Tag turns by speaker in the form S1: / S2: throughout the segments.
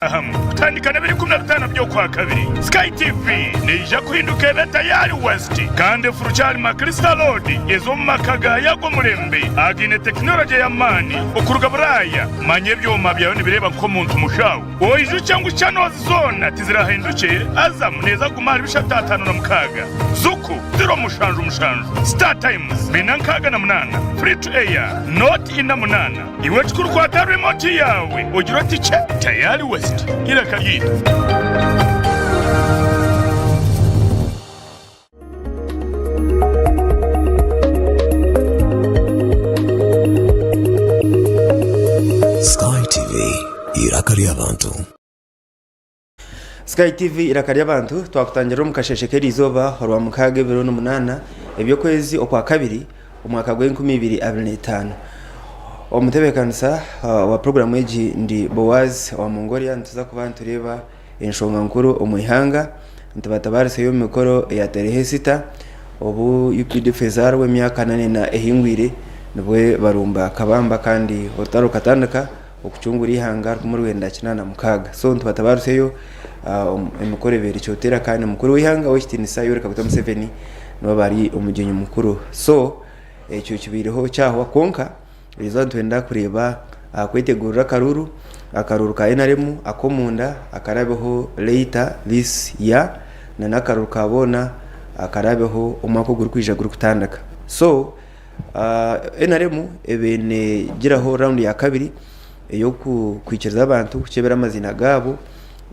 S1: Tandikana biri 15 byo kwa kabiri. Sky TV nija kuhinduka beta yari West kandi Furuchari Makrista Road ezo makaga yago murembe agine technology ya mani okuruga buraya manye byoma byawe nibireba nko muntu mushawo oyijo cyangwa channel zone tizirahinduke Azam neza kumara bishatatano na mukaga Zuku zero mushanju Star Times binankaga na munana free to air not ina munana iwe tukuru kwa remote yawe ugira tiche tayari West ila kagita
S2: Sky TV irakari abantu.
S3: Sky TV irakari abantu twakutangira mu kasheshekeri izoba horwa mukage 2008 ebyo kwezi okwa kabiri umwaka gwa 2025 omutebekanisa wa programu eji ndi Boaz wa Mongolia ntuza kuba tureba enshonga nkuru omwihanga ntabatabarise yo mikoro ya terehe 6 obu UPD Fezar we myaka 8 na ehingwire nibwe barumba kabamba kandi otaro katandika okucungura ihanga muri wenda kinana mukaga so ntubatabaruse yo emikoro ebere cyotera kandi mukuru wihanga wekitinisa yoreka kuta Museveni no bari umugenyi mukuru so ekyo kibiriho cyaho konka rizo twenda kureba kwetegurira akaruru ka NRM akomunda akarabeho later this year na nakaruru kabona akarabeho umwaka guri kwija guri kutandaka so NRM ebene giraho round ya kabiri yo kwikiriza abantu kukebera amazina gabo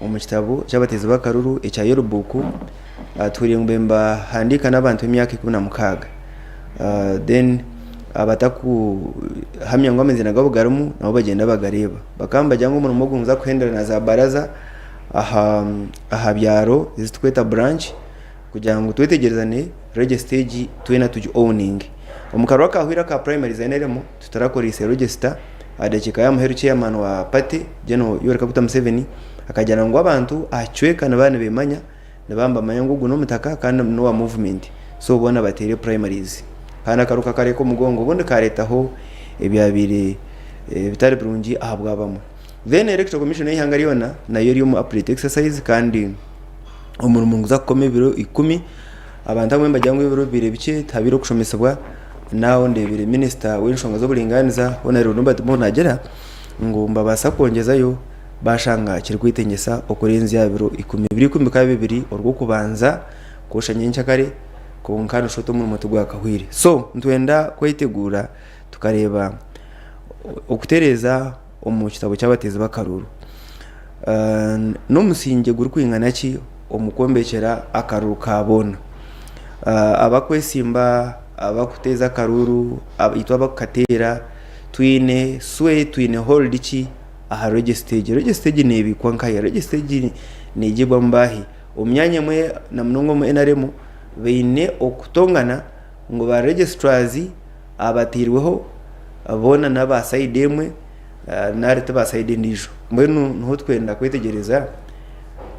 S3: mu kitabo cy'abatezi bakaruru echa yerubuku turi mbemba handika n'abantu imyaka 16 then abataku hamya ngo amazina gabo garumu nabo bagenda bagareba bakamba jango umuntu mugunza kwendera na za baraza aha byaro izitweta branch kugira ngo twetegerezane register twena tuju owning omukaro kahwira ka primary zeneremo tutarakora ise register adekika ya muheru chairman wa party jeno yoreka kuta Museveni akajana ngo abantu acweka nabane bemanya nabamba mayango guno mutaka kandi no wa movement so bona batere primaries kana karuka kareko mugongo bonde karetaho ebyabire bitari burungi ahabwabamo then electoral commission y'ihanga riyona nayo riyo mu update exercise kandi umuntu munguza kukome biro 10 abantu amwe mbajyango ibiro bire bice tabiro kushomesebwa naho ndebire minister w'inshonga zo buringaniza honero Robert Monagera ngo mbabasa kongezayo bashanga kirkwitengesa okurenza yabiro 12 orwo kubanza koshanye ncyakare ko nkano shoto mu mutu gwa kahwire so ntwenda kwitegura tukareba okutereza omu kitabo cy'abatezi bakaruru no musinge guri kwingana ki omukombekera akaruru kabona abakwesimba abakuteza karuru abitwa bakatera twine hold ki aha register nebikwa nkaya register negibwa mbahi omyanya mwe na mnongo mu NRM beine okutongana ngo ba registrars abatirweho abona naba side emwe narete ba side ndijo mbenu nho twenda kwetegereza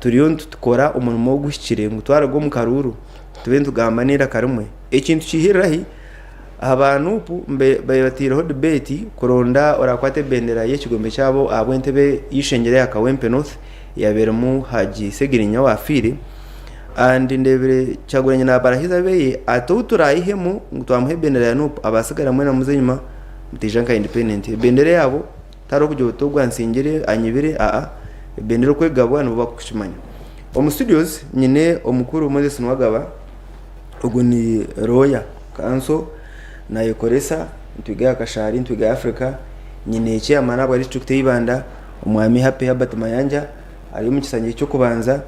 S3: turiyo tukora umuntu wo gushikire ngo twarago mu karuru tubentu gamanira karimwe ekintu kihirahi abantu bayatiraho debate koronda orakwate bendera y'ekigombe cyabo abwentebe yishengere yakawempe north yaberamo haji segirinya wafire and ndebere cyaguranye na barahiza beye atuturaihemu ngutwamuhe bendera ya nup abasigara mwe na muzenyuma mutijanka independent bendera yabo taro kujyoto gwansingire anyibire bendera kwegabwa no bakushimanya omu studios nyine omukuru Moses Nwagaba ugo ni Roya Kanso na Yekoresa ntwiga kashari ntwiga Africa nyine chairman aba district y'Ibanda umwami Happy Herbert Mayanja ari mu kisangiye cyo kubanza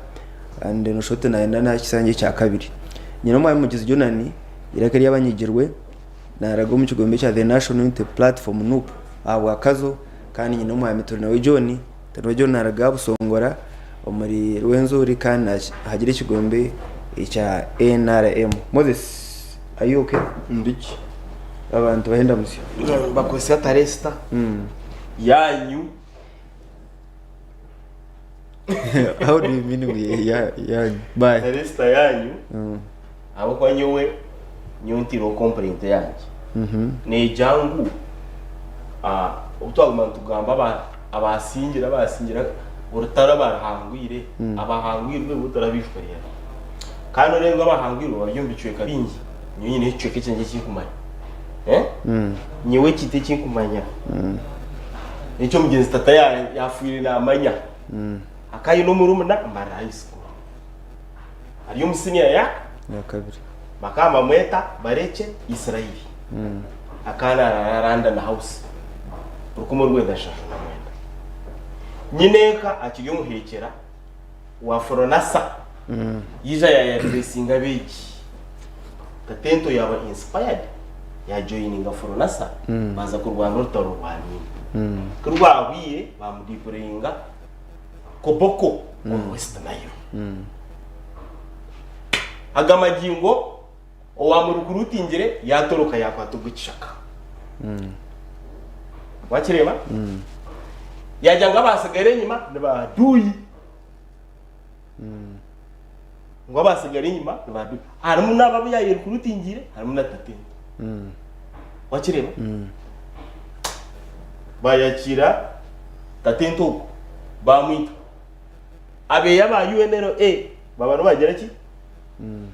S3: and no shote na kisangiye cya kabiri nyine umwami mugize Jonani irakari yabanyigirwe na rago mu kigombe cya The National Unity Platform NUP abo akazo kandi nyine umwami turi nawe John naraga busongora omuri Rwenzori kandi hagira ikigombe cha NRM Moses are you okay
S4: ndiki
S3: abantu bahenda musyo
S4: bakosa taresta yanyu
S3: how do you mean ya bye
S4: taresta yanyu abo kwa nyowe nyontiro complaint yanyu ne jangu utwaguma tugamba abasingira urutara barahangwire abahangwirwe butarabishwariye kandi urenga abahangwirwe babyumbicuye kabingi nyine icyo kicenge cy'inkumanya nyewe kite cy'inkumanya nicyo mugenzi tata yafuire namanya akayi no murumuna mbara high school ariyo musinia ya
S3: kabiri
S4: makama mweta bareke Israeli akana randa na house urukumo rwedashasha na mwenda nyineka akiryo muhekera wa Foronasa yija ya dressinga biki tatento yaba inspired ya joininga Foronasa baza kurwana rutaro rwani kurwawiye bamudipuringa Koboko on West Nile agamagingo owamurukurutingire yatoroka yakwatugukishaka wakirema yajanga basigare nyuma nabaduyi ngo basigare nyuma nabaduyi harimo nababu yayirukurutingire harimo natate wakirema bayakira tatento bamwita abe yaba UNRA babano bagera ki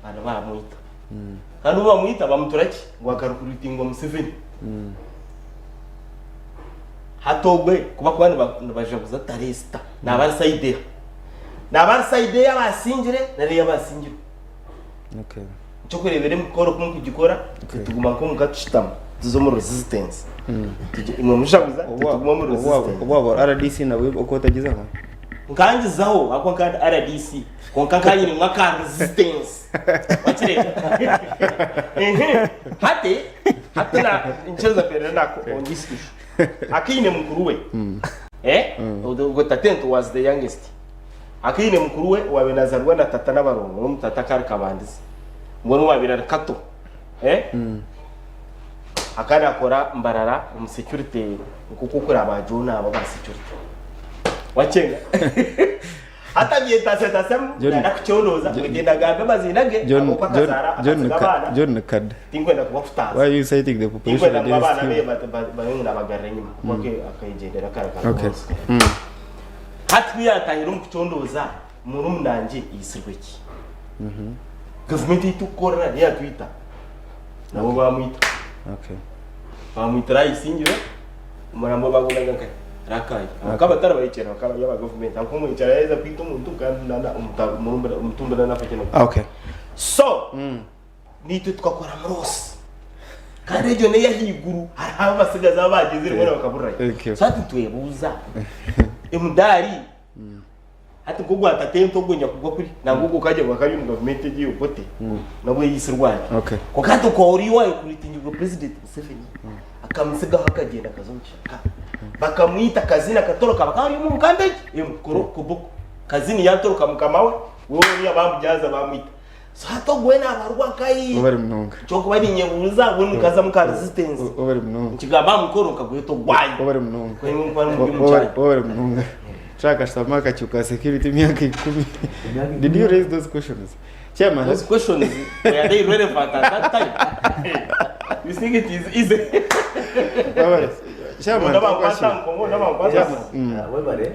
S4: bana bamwita kandi bamwita bamuturaki ngo akarukurutingo Museveni hatogwe kuba kwani bajabuza taresta nabasaidea abasingire nari abasingire
S3: okay
S4: cyo kurebere mukoro kumukugikora tuguma ko mukatushitama zo mu resistance imwe mushabuza tuguma mu resistance
S3: ubwo RDC nawe uko tagizaho
S4: nkangizaho ako kandi RDC konka kanyiri mwaka resistance wakireka hate na incheza pere nako ongiskisho akine mukuru we ubwo tatento was the youngest akine mukuru we wabenazarwa na tata n'abarongo no mutata kari kabandizi ngo no wabira kato akana akora mbarara mu security kuko kuri abajuna aba ba security wachenga hata bieta setasem na kucholoza kugenda gambe mazinage akopaka kazara akagabana
S3: John Kad
S4: tingwenda kubafuta
S3: why you citing the population
S4: tingwenda babana be bayungu nabagara nyuma kwake akayigendera karakara
S3: okay
S4: hati yatahira mu kuchondoza murumnanje isirweki government itukora ya Twitter nabo bamwita
S3: okay
S4: bamwita isingiro umurambo bagunaga kai rakai akaba tarabayicera akaba yaba government akomo icareza kwita umuntu kandi nana umutumbera nafakeno
S3: okay
S4: so nitwe twakora mrose kandi ejo ne yahiguru haraba basigaza bageze rero bakaburaya sati twebuza emudari hati kugwa tatento gunya kugwa kuri nangugo kaje bakari mu government egiye upote nabo yisirwaye
S3: okay
S4: ko kato ko uriwaye kuri tingigo president Museveni akamusiga hakagenda kazonshaka bakamwita kazina katoroka bakari mu mukande emukoro kuboko kazini yatoroka mukamawe wowe niya bamubyaza bamwita sato gwena abarwa kai
S3: bari munonga
S4: cyoko bari nyebuza buri mukaza muka resistance
S3: bari munonga
S4: kigamba mukoro kagweto gwayi
S3: bari munonga
S4: ko
S3: bari munonga chaka samaka chuka security miaka 10 did you raise those questions chairman
S4: those questions were they relevant at that time you think it is easy
S3: chairman
S5: webare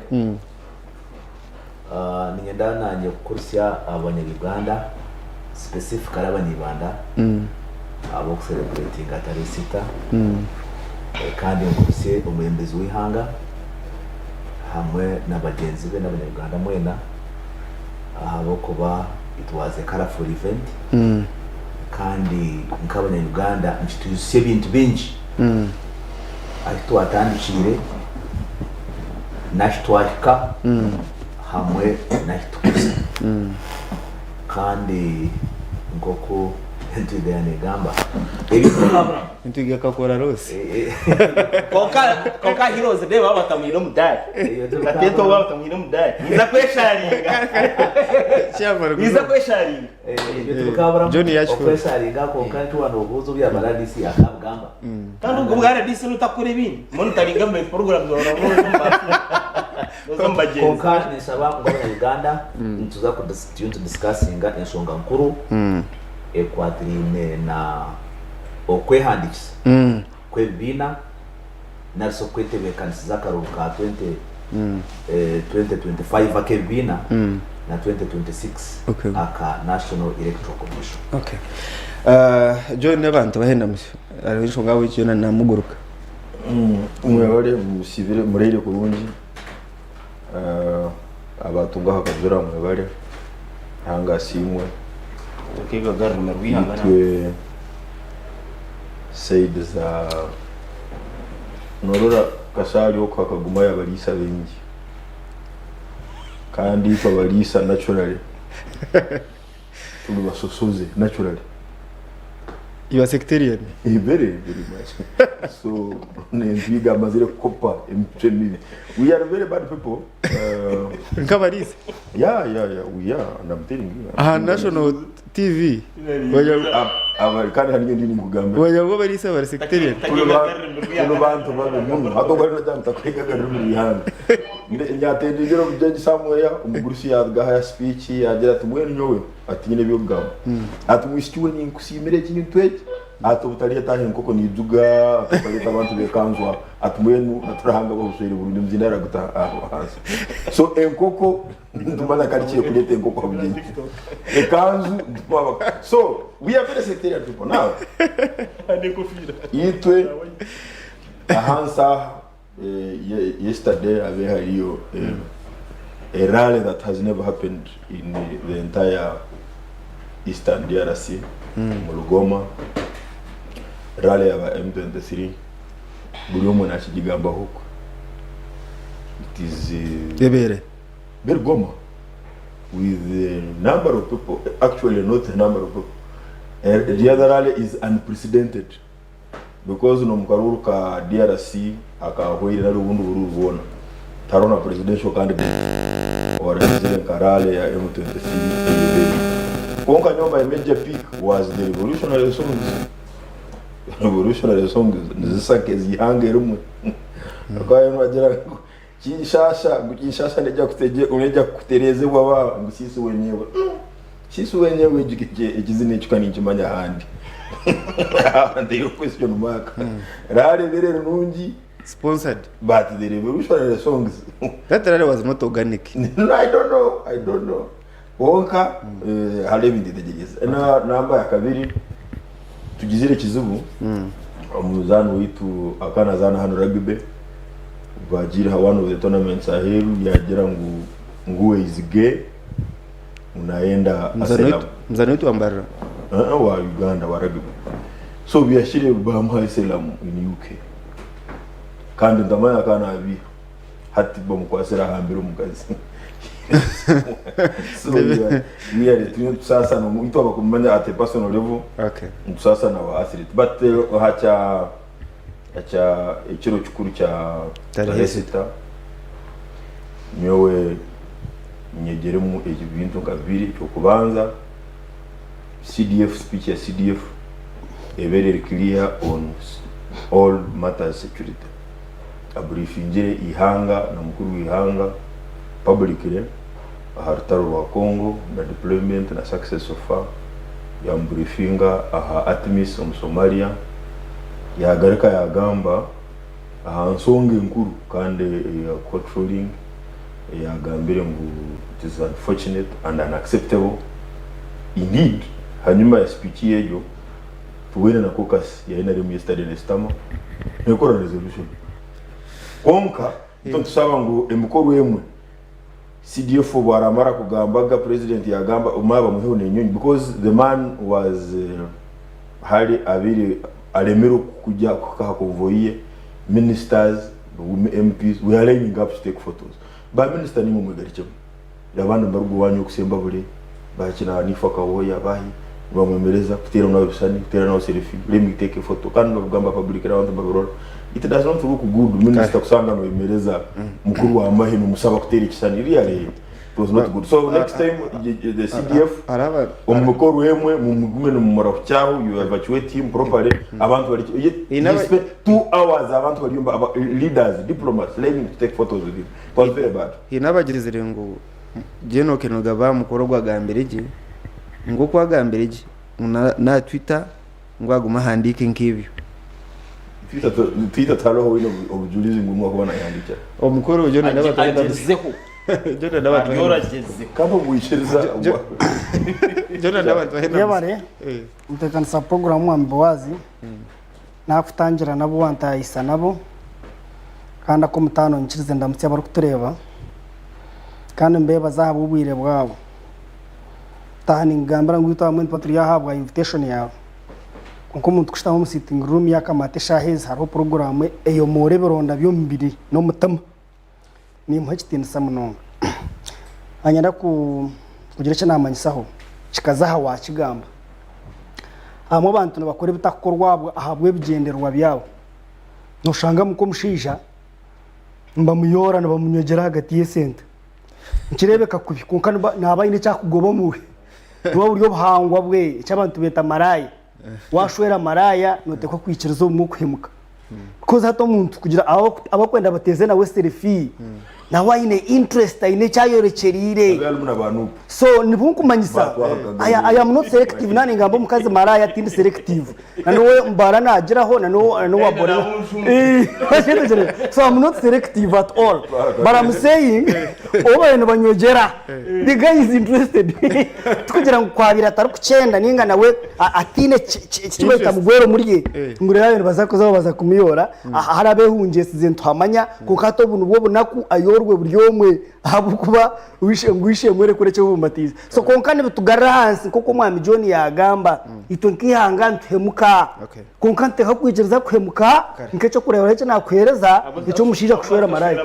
S5: ningenda nanye kukurusya abanyarwanda specifically abanyarwanda abo celebrating atari sita kandi ngurusye umuyembezi w'ihanga hamwe n'abagenzi be n'abanyarwanda mwena abo kuba it was a colorful event kandi nk'abanyarwanda nshituyise ibintu bingi ariko atandikire nashitwashika hamwe nashitukuza kandi ngoko ntidane gamba
S3: ntiga kakora rose
S4: koka heroes de baba tamwino mudai tateto baba tamwino mudai niza kwesharinga
S3: chairman
S4: niza kwesharinga
S3: Johnny yacho
S5: kwesharinga ko kandi wano buzo bya baradisi akabgamba
S4: kandi ubwo baradisi nutakure ibindi monitoringa mu program zora
S5: ko kandi nisaba ngo Uganda tuza ku discussinga ensonga nkuru ekwadrine na okwehandikisa kwebina naso kwetebeka nsiza karuka 2025 akebina na 2026
S3: Okay.
S5: aka National Electoral Commission.
S3: Okay. John n'abantu bahenda musyo ari nshonga w'icyo na muguruka
S6: umwebare musibire murere kurungi abatunga hakazura umwebare hanga simwe
S4: Tukiga garme rwihangana.
S6: twe Said za norora kasari yo kwakaguma yabarisa bengi kandi babarisa naturally tuli basosoze naturally.
S3: you are sectarian
S6: Very much. So, Nenziga Mazire Kopa, we are very bad people.
S3: nkabarisi
S6: Yeah, we are, and I'm telling you.
S3: National TV
S6: Kandi hari ngindi mugamba.
S3: bajya barisa bari sectarian
S6: Kuno bantu babe hato bari na jamta kwega garu muri hanga. Nyatende ngero byeje somewhere umugurusi yagaha speech yagira tumwe nyowe ati nyine byogamba. Ati mwishiwe ni kusimire kintu tweje. Ati butariye tahe nkoko niduga ataleta abantu bekanzwa atumwenu naturahanga bahusere Burundi mzindara guta hasi. So enkoko ndumana karikiye kuleta enkoko abugenge. Ekanzu ndumaba. So we are very sectarian people now. Itwe ahansa yesterday ave hariyo a rally that has never happened in the entire Eastern DRC, Mulugoma. Rally ya M23 buri umwe nakigigamba huko. It is
S3: bebere
S6: Bergoma with the number of people, actually not the number of people. The other rally is unprecedented because no mkaruru ka DRC akahwira na rubundi burubona tarona presidential candidate or representative karale ya M23. Konka nyomba major peak was the revolutionary songs. Revolutionary songs nizisake zihange rumwe akaye nwagira kishasha nejya kuteje uneja kutereze baba ngusisi wenyewe sisi wenyewe jikije ikizine cyukani kimanya handi and the question mark rare bere nungi
S3: sponsored
S6: but the revolutionary songs
S3: that rally was not organic.
S6: I don't know wonka halebi ndegeze na namba ya kabiri tugizire kizubu umuzano witu akana zana hano rugby bagira one of the tournaments aheru yagira nguwe is gay unaenda
S3: mzano wetu ambara
S6: wa Uganda wa rugby so biashire bamuha Islam in UK kandi ndamanya kana abi hati bamukwasira hambira umukazi. So we are doing sasa no muntu abakumanya at a personal level.
S3: Okay.
S6: Sasa na wa athlete but hacha ikiro chukuru cha taresita nyowe nyegeremu ibintu kabiri cyo kubanza CDF speech ya CDF a very clear on all matters security a briefing ihanga na mukuru ihanga publicly hartaro wa Congo na deployment na success so far ya briefinga aha Atmis mu Somalia ya garika ya gamba aha nsonge nkuru kandi ya controlling ya gambire ngo it is unfortunate and unacceptable indeed hanyuma ya speech yejo tuwene na caucus ya ina remu yesterday na stama nekora resolution konka tusaba ngo emukoro yemwe CDF baramara kugambaga president yagamba umaba muhone nyonyi because the man was hari abiri alemero kujya kukakovoye ministers MPs we are lining up to take photos ba minister ni mu mugarice yabana mbarugo wanyu kusemba buri bakina nifaka woya bahi bamumereza kutera na bisani kutera na selfie let me take a photo kandi bagamba public around bagorora it does not look good minister kusanga no imereza mukuru wa mahino musaba kutera ikisani really it was not good so next time the CDF
S3: araba
S6: umukoro wemwe mu mugume no mumara cyaho you evacuate him properly abantu bari 2 hours abantu bari yumba leaders diplomats learning to take photos with him it was very bad
S3: hinabagirize ngo jeno kenoga ba mukorogwa gambirije ngo kwa gambirije na Twitter ngo aguma handike nk'ibyo
S6: twita taroho wino obujulizi ngumwe kubona yandika
S3: omukuru John n'abatwenda
S4: agezeho
S3: John n'abatwenda
S4: yorageze
S6: kama buyishiriza
S3: John n'abatwenda
S7: yabare umutekanisa program wa Mbawazi nakutangira nabo wantayisa nabo kandi ko mutano nkirize ndamutse bari kutureba kandi mbe bazahaba ubwire bwabo tahani ngambara ngwita mu patri yahabwa invitation yawe kuko umuntu kushita mu sitting room yakamate shaheze hariho program eyo more bironda byo mbiri no mutama ni muhekitini samunonga anyara kugira cyo namanyisaho kikazaha wa kigamba amo bantu bakore bitakorwa ahabwe bigenderwa byabo noshanga muko mushija mbamuyora nabamunyogera hagati y'esente nkirebeka kubi kuko nabayine cyakugoba muwe niwo buryo buhangwa bwe cy'abantu beta maraya washwera maraya note ko kwikirizo mu kwemuka koza hato muntu kugira abakwenda bateze nawe selfie na wine interest ine cyayorekerire so nibunkumanyisa I am not selective nani ngambo mukazi maraya tindi selective nanowe mbara nagiraho nano wabore so I'm not selective at all but I'm saying obantu banyogera the guy is interested tukugira ngo kwabira taru kucenda ninga nawe atine kibeta mugwero muri ye ngure abantu bazakoza baza kumiyora harabe hunje sizentu hamanya kukato bunu bwo bunaku ayorwe buryomwe habukuba wishe mwere kure cyo bumbatiza so konkane bitugara hansi kuko mwami John yagamba ito nkihanga ntemuka konkante hakwigiriza kwemuka nkecho kureba cyo nakwereza icyo mushija kushwera maraya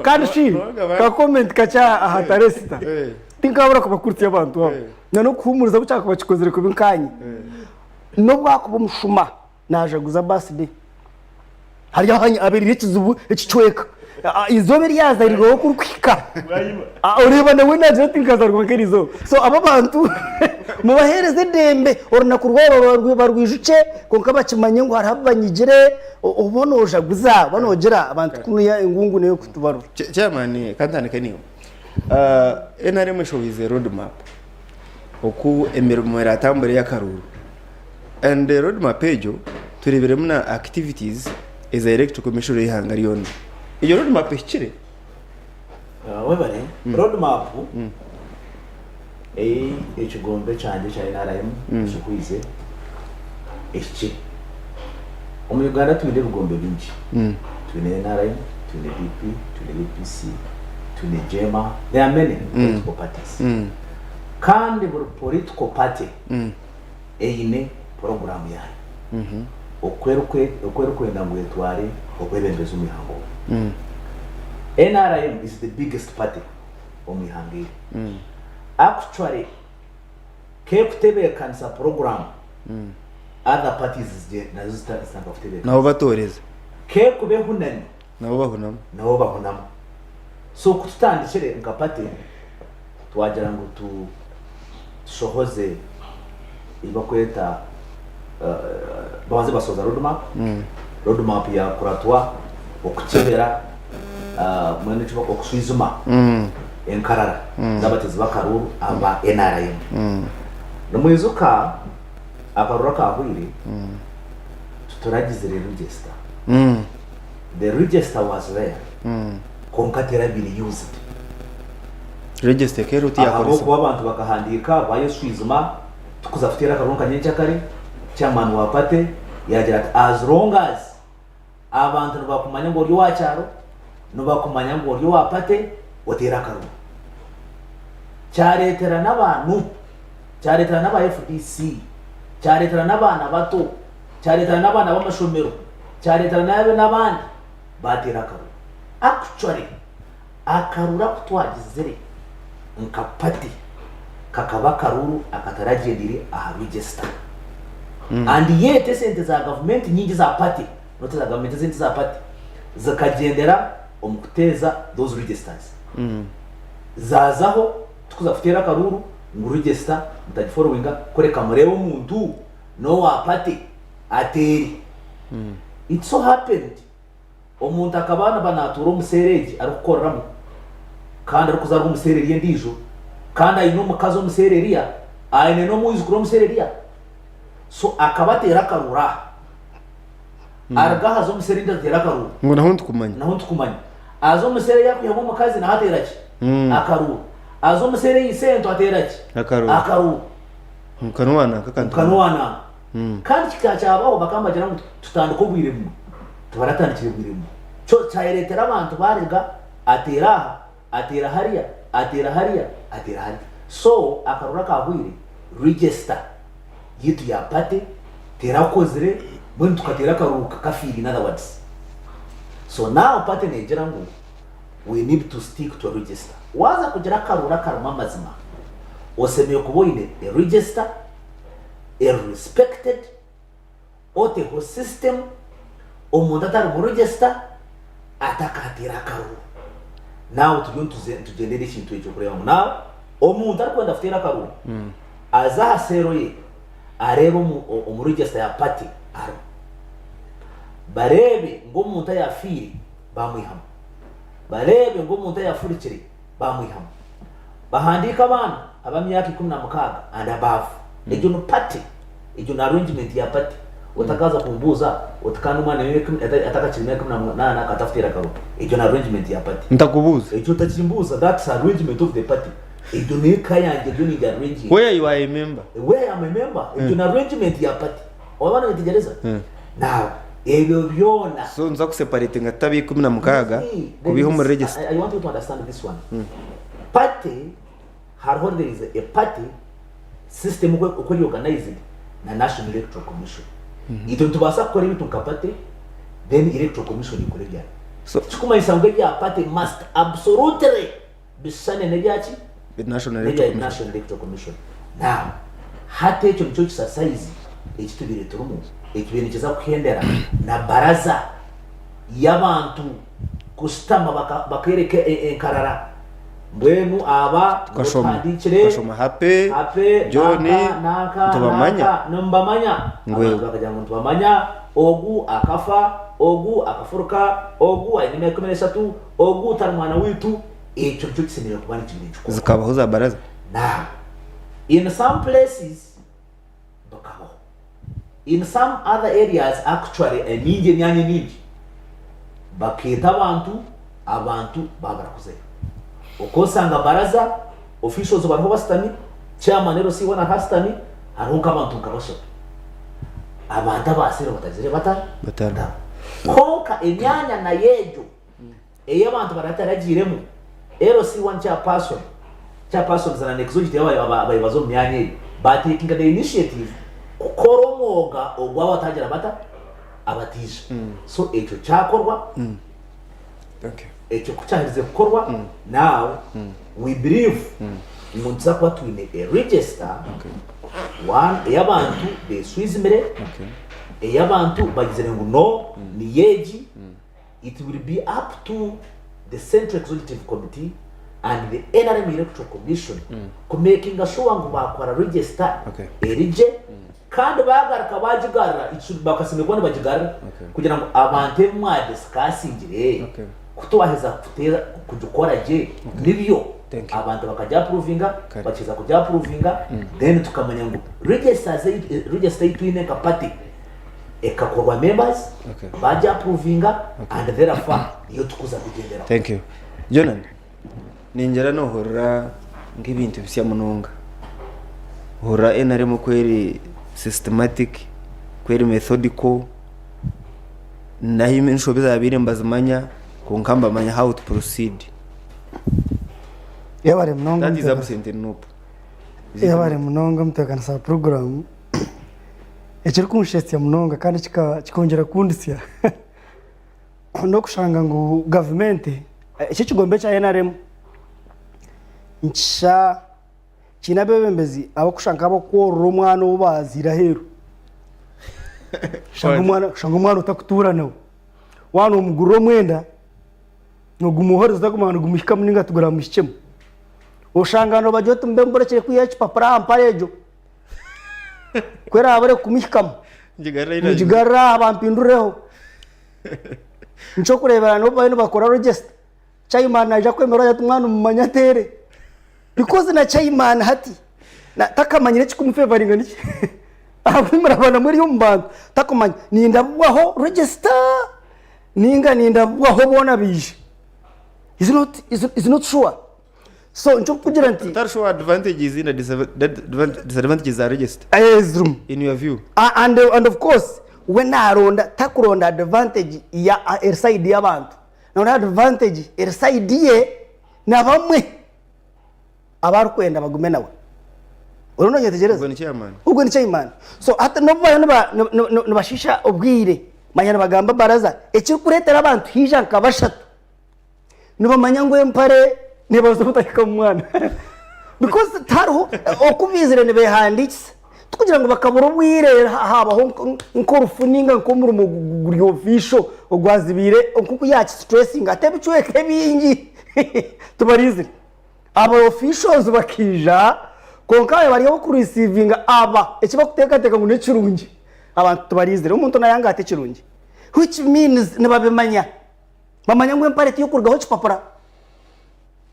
S7: kandi shi ka comment kacha ahataresita tinkabura kubakurtiye abantu babo nano kuhumuriza bucaka bakikozere kubinkanye no bwakuba mushuma naje guza birthday hariya hanya abiri ikizubu ikicweka izoberi yaza rigo kurkwika ureba nawe naje tinkaza rwakerizo so aba bantu mubahereze dembe orna kurwaba barwijuce konka bakimanye ngo harabanyigire ubonoja guza banogera abantu kunuya ingungu nayo kutubaru
S3: chairman kantane kaniyo NRM showize roadmap oku emirimo yaratambure yakaruru and the roadmap ejo turebere muna activities is direct commission y'ihanga riyona iyo roadmap ikire
S5: webare roadmap ekigombe cyanje cya NRM kikwize iki mu Uganda tubide bigombe bingi tune NRM tune DP tune UPC tune JEMA there are many political parties kandi buri political party eyine program yayo okwerukwe ndamwe tware okwebembeza umuhango NRM is the biggest party omuhango actually keptebe kansa program other parties nazo stand of tebe
S3: nabo batoreza
S5: kekube hunani
S3: nabo bahunamo
S5: so kutandikire ngapate twagira ngo tushohoze ibakweta bawanze basoza roadmap ya kuratwa okukebera mwene cyo okuswizuma enkarara zabatezi bakaruru aba NRM nomwezuka akarura kahwire tuturagize register the register was there konkatera bili used
S3: register kero tiyakoresa
S5: abo abantu bakahandika bayoswizuma tukuzaftira karonka nyencha kare chairman wapate yagira as long as abantu bakumanya ngo uri wacharo no bakumanya ngo uri wapate otera karonka cyaretera n'abantu cyaretera n'aba FDC cyaretera n'abana bato cyaretera n'abana b'amashomero cyaretera n'abandi batera karonka actually akarura kutwagizere nkapati kakaba karuru akataragendire aha register and yet sente za government nyingi za party note za government sente za party zakagendera omukuteza those registers zazaho tukuzafutera karuru ngo register mutaji followinga koreka murebe umuntu no wa party ateri it so happened omuntu akabana banatura umusereji arukoramo kandi arukuzarwa umusereri yendijo kandi ayino mukazo umusereriya ayine no muzikuro umusereriya so akabatera karura arga hazo muserinda tera karura
S3: ngo naho ntukumanya
S5: naho ntukumanya azo musere yakuyemo mukazi na hatera ki akarura azo musere yisento atera ki akarura
S3: kanwana
S5: kandi kikacyabaho bakambagira ngo tutanduko bwiremo tubaratandikire bwiremo cyo cyayeretera abantu bariga atera hariya so akarura kahwire register yitu ya pate tera kozire bwe tukatera karuka kafiri in other words. So now pate nejera ngo we need to stick to a register. Waza kugira karura karuma mazima osemeye kuboine a register a respected oteho system omuntu atari mu register atakatira karura. Now tugendere ikintu cyo kureba ngo now omuntu ari kwenda futira karura aza sero ye areba mu register ya party aro barebe ngo umuntu yafiri bamwihama barebe ngo umuntu yafurikire bamwihama bahandika abana abamyaka 16 and above ejo no party ejo na arrangement ya party utakaza kumbuza utakana umwana wewe atakachimia 18 akatafutira karo ejo na arrangement ya party
S3: ntakubuza
S5: ejo utachimbuza that's arrangement of the party ejo ni kaya ejo ni arrangement
S3: where you are a member
S5: ejo na arrangement ya party wabana witigereza now ebyo byona
S3: so nza kuseparate ngatabi 16 kubiho mu register.
S5: I want you to understand this one. Party hard there is a party system uko organized na National Electoral Commission. Ito tubasa kore bitu kapate then Electoral Commission ikore bya. So chukuma isango ya party must absolutely bisane ne byachi
S3: the National
S5: Electoral Commission. Now hate cyo cyo exercise ekitubire turumu ekibene kiza kuhendera na baraza y'abantu kustama bakereke enkarara mbwenu aba
S3: twandikire hape John tubamanya
S5: nambamanya abantu bakajya ngo tubamanya ogu akafa ogu akafuruka ogu ayine 13 ogu tarmana witu ecyo cyo kisemera kubana kibine cyo
S3: zikabaho za baraza
S5: na in some places bakaho in some other areas actually eninje myanya nyingi baketa abantu bagarakuze ukosanga baraza officials bariho bastami chairman rero si wana hastami harunka abantu kabasho abantu abasire batazire batara konka emyanya na yejo abantu barataragiremo rero si one chairperson zana nexojite abayibazo mu myanya taking the initiative kukoromoga ogwa batagira abatisha so ekyo cyakorwa ekyo kucyahirize gukorwa now we believe umuntu kwa twine a register one y'abantu beswizimere y'abantu bagizere ngo no ni yeji it will be up to the Central Executive Committee and the NRM Electoral Commission to making sure ngo bakora register erije kandi bagaruka bajigarira bakasimekwa bajigarira kugira ngo abantu mwa discussingire kutubaheza kutera kujukora je nibyo abantu bakajya provinga bakiza kujya provinga then tukamenya ngo register itwine kapati ekakorwa members bajya provinga and therefore iyo tukuza kugendera.
S3: Thank you Jonan ninjara no horra ngibintu bisya munonga horra enaremo kweri systematic kweri methodical na hime nshobiza abire mbazimanya kunkamba manya how to proceed
S7: yabare munonga
S3: that is absent in nope
S7: yabare munonga mutekana sa program ekiri kunshetse munonga kandi kikongera kundisya no kushanga ngo government iki kigombe cha NRM ncha kinabebembezi abakushanga abakoro umwana ubazira hero shanga umwana utakutura nawe wano umuguro mwenda no gumuhoreza kumana gumushika muninga tugura mushikemo oshangano bajyo tumbe mborekere kuyachi papara amparejo kwera abare kumishikamo njigarra abampindureho ncho kurebera no bayino bakora register chairman aja kwemera yatumwana mumanyatere because na chairman hati na takamanyire chikumfavoringa niki murabana muri yo mbantu takumanya nindabwaho register ninga nindabwaho bona bije is not sure. So ncho kugira nti
S3: that show advantages in disadvantages are registered in your view.
S7: And of course when aronda takuronda advantage ya side y'abantu na advantage side ye na bamwe abarukwenda bagume nawe uruno nyetegereza ubwo ni chairman. So hata no bashisha ubwire manyana bagamba baraza eki kuretera abantu hija nkabashatu niba manyangwe empare nibazo butakika mwana because taro okubizire ne behanditse tukugira ngo bakabura ubwire habaho nkorufuninga nkomuru mu official ogwazibire okuku yachi stressing atebicweke bingi tubarize aba officials bakija konkaye bari yo kurecevinga aba ekiba kutekateka ngo necirungi abantu tubarizire umuntu nayanga atecirungi, which means nibabemanya bamanya ngo empare tiyokurgaho cipapura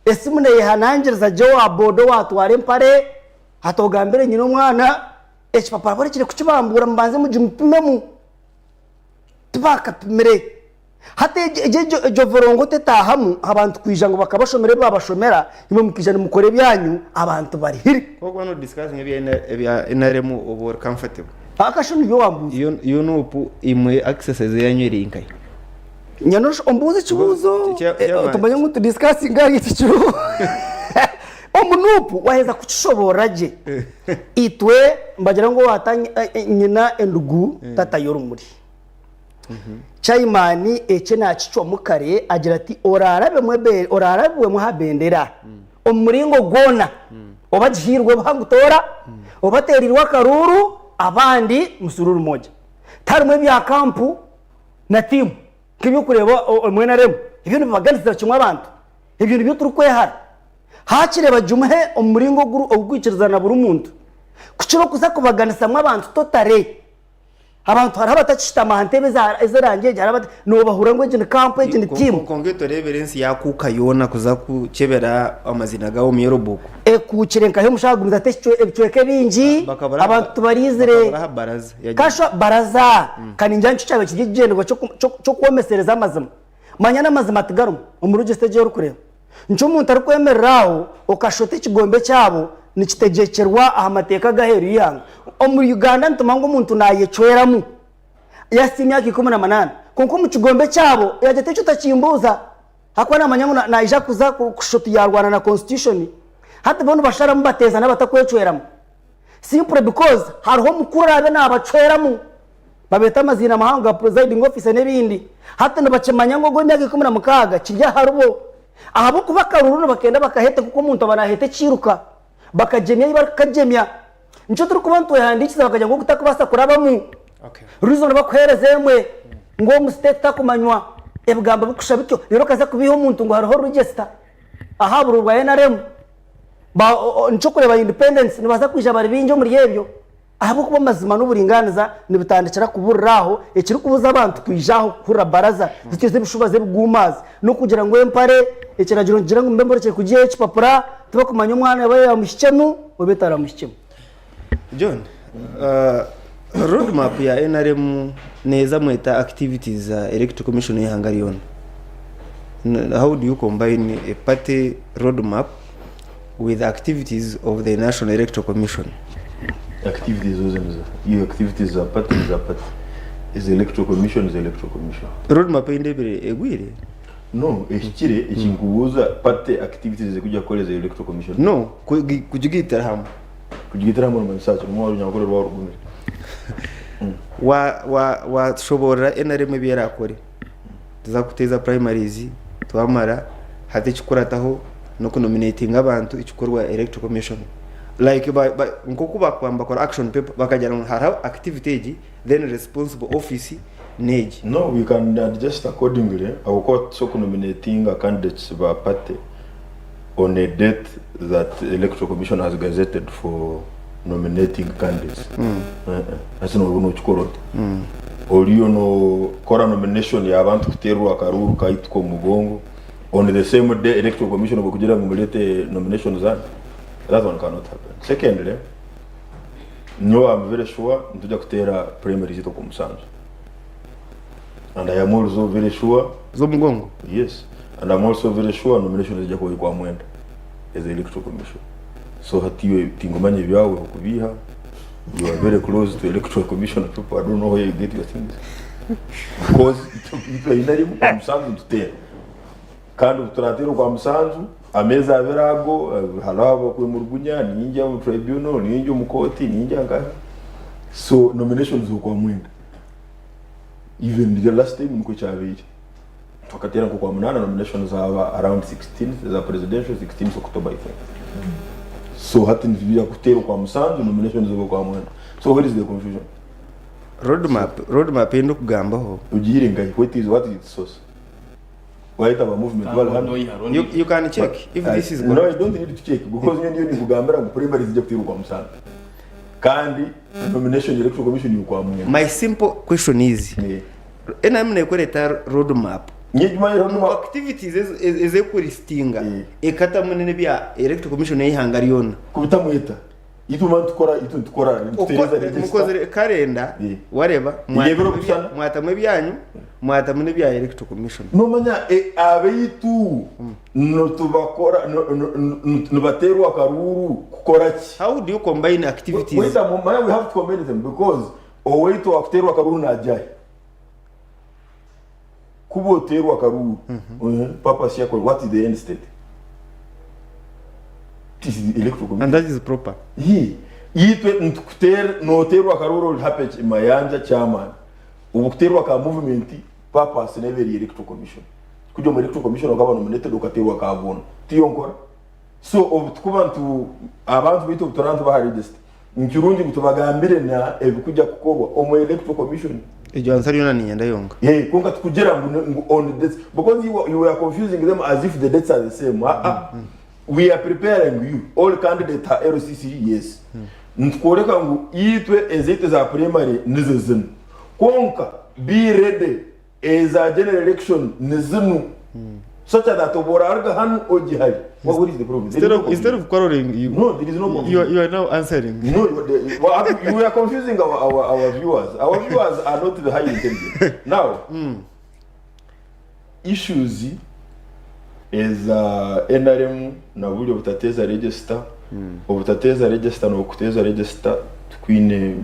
S7: esimune yihanangiriza jo abodo watware empare hatogambere nyino mwana ecipapura bari kire kucibambura mbanze mujimupimemu tubaka pimire hate je vorongo tetahamu abantu kwija ngo bakabashomere babashomera imwe mukijana mukore byanyu abantu bari hiri
S3: koko no discussing ebya inaremu over comfortable
S7: akashoni byo wambuza
S3: iyo nupu imwe exercise yanyu inkai
S7: nyanosho ombuze kibuzo tumanya ngo discussing ngari kicu omunupu waheza kucishobora je itwe mbagira ngo watanye nyina endugu tata yorumuri chaimani eche na chichwa mukare agira ati orarabe muhabendera omuringo gona obajihirwe bagutora obaterirwa karuru abandi musururu moja tarumwe bya kampu na timu kibyo kureba omwena remo ibintu bibaganiza kimwe abantu ibintu byo turukwehara hakire bajumhe omuringo guru ogwikirizana buri muntu kuciro kuza kubaganisa mwe abantu totare abantu harabatachita mahantebe zarangiye harabata no bahura ngo ejene camp ejene team
S3: kongeto reverence yakuka yona kuza kucebera amazina gawo myerobuko
S7: kucirenka he mushagumiza techweke bingi abantu barizire kasho baraza kaninjancu cyawe kigigendwa cyo kuomesereza amazima manya namazima tigarum umuruge stage yo kureba nco umuntu ari kwemereraho ukashote kigombe cyabo nikitegekerwa ahamateka gaheru yanga mu Uganda ntumango umuntu nayecweramu yasimya 18 konko mu kigombe cyabo yagete cyo takimbuza hakwana amanyango naija kuza kushota yarwana na constitution hata bono bashara mubateza n'abatakwecweramu simple because hariho mukuru abe nabacweramu babeta amazina mahanga presiding officer nebindi hata nabacemanya ngo go myaka 16 kirya harubo ahabo kubakaruru bakenda bakahete kuko umuntu abanahete ciruka bakajemya bakajemya nco turi kubantu yahandikiza bakajya ngo gutakubasa kurabamu reason bakwerezemwe ngo mu state takumanywa ebugamba bukushabityo rero kaza kubiho umuntu ngo hariho register ahaburwa NRM ba nco kureba independence nibaza kwija bari binjo muri yebyo ahabo kuba mazima n'uburinganiza nibitandikira kuburiraho ekiri kubuza abantu kwijaho kura baraza ziteze bishubaze bigumazi no kugira ngo empare ekiragiro ngira ngo mbembore cyo kugiye cipapura tuba kumanya umwana yabaye yamushikemu obetara mushikemu.
S3: John, roadmap ya NRM neza mweta activities electoral commission y'Hungarian. How do you combine a party roadmap with the activities of the National Electoral Commission?
S6: Activities you activities are party is electoral commission
S3: roadmap indebere egwire
S6: no ekikire ekinkubuza party activities kujya koleza electoral commission
S3: no kujigitira hamwe
S6: mu research mu nyakore rwa rugumire
S3: wa shobora NRM byera akore tuzakuteza primaries twamara hate kikurataho no kunominating abantu ikikorwa electoral commission like by nkokuba kwamba kwa action paper bakajana haraho activity then responsible office neji
S6: no we can adjust accordingly our court so nominating candidates by party on a date that electoral commission has gazetted for nominating candidates as no runo chikorota oliyo no kora nomination ya abantu kuterwa karuru kaitko mugongo on the same day electoral commission bakujira ngumulete nominations that one cannot happen. Secondly, no I'm very sure ntujya kutera primary zito ku Musanzu, and I am also very sure
S3: zo mugongo.
S6: yes, and I'm also very sure nomination zijya kuba kwa Mwenda as the electoral commission. So hatiwe tingomanye byawe okubiha, you are very close to electoral commission people. I don't know where you get your things because ito inari mu Musanzu tutera kandi turatero kwa Musanzu ameza aberago halaba kwe mu Rwunya ninjya mu tribunal ninjya mu court ninjya ngaho. So nominations zo kwa Mwenda even the last time nko cyabiri tukatera ko kwa munana nominations zaba around 16 za presidential 16 October I think. So hati nivya kutera kwa Musanzu nominations zo kwa Mwenda. So where is the confusion?
S3: Roadmap endo kugambaho
S6: Ujire ngai what is the source? Why have a movement well hand?
S3: You can check if this is
S6: No, I don't need to check because you need to gambara mu primary zijya kutera kwa Musanzu. Kandi nomination electoral commission ni kwa Mwenda.
S3: My simple question is ena mne kureta roadmap
S6: Nyijuma roadmap
S3: activities eze kulistinga ekata munene bya electoral commission yihangariyona
S6: kubita mweta ituma tukora tutereza register
S3: mukoze kalenda wareba mwatamwe byanyu mwatamwe bya electoral commission
S6: no manya abeyitu no tubakora no baterwa karuru kukora ki.
S3: How do you combine activities?
S6: Wait a moment, we have to combine them because oweito akuterwa karuru na ajai kubo terwa karuru papa siako what is the end state? This is the electoral commission
S3: and that is proper.
S6: Yitwe ntukuter no terwa karuru hape mayanja chairman ubukuterwa ka movement papa seneveri electoral commission kujo mu electoral commission okaba nominated ukaterwa ka abona tiyonkora. So obutukubantu abantu bito butorantu ba register nkirundi mutubagambire na ebikujya kukorwa omu electoral commission
S3: Ejo ansari yona ni yenda yonga.
S6: Kunga tukujera on the dates because you were confusing them as if the dates are the same. We are preparing you. All candidates are LCC, yes. Ntukoreka ngu itwe ezite za primary nizezinu. Konka be ready as a general election nizinu. Such that obora arga hanu ojihari. What is the problem?
S3: Instead of quarreling,
S6: no, there is no problem.
S3: You are now answering.
S6: No, you are confusing our viewers. Our viewers are not the high intelligent. Now, issues is NRM na buli butateza register, obutateza register no kuteza register twine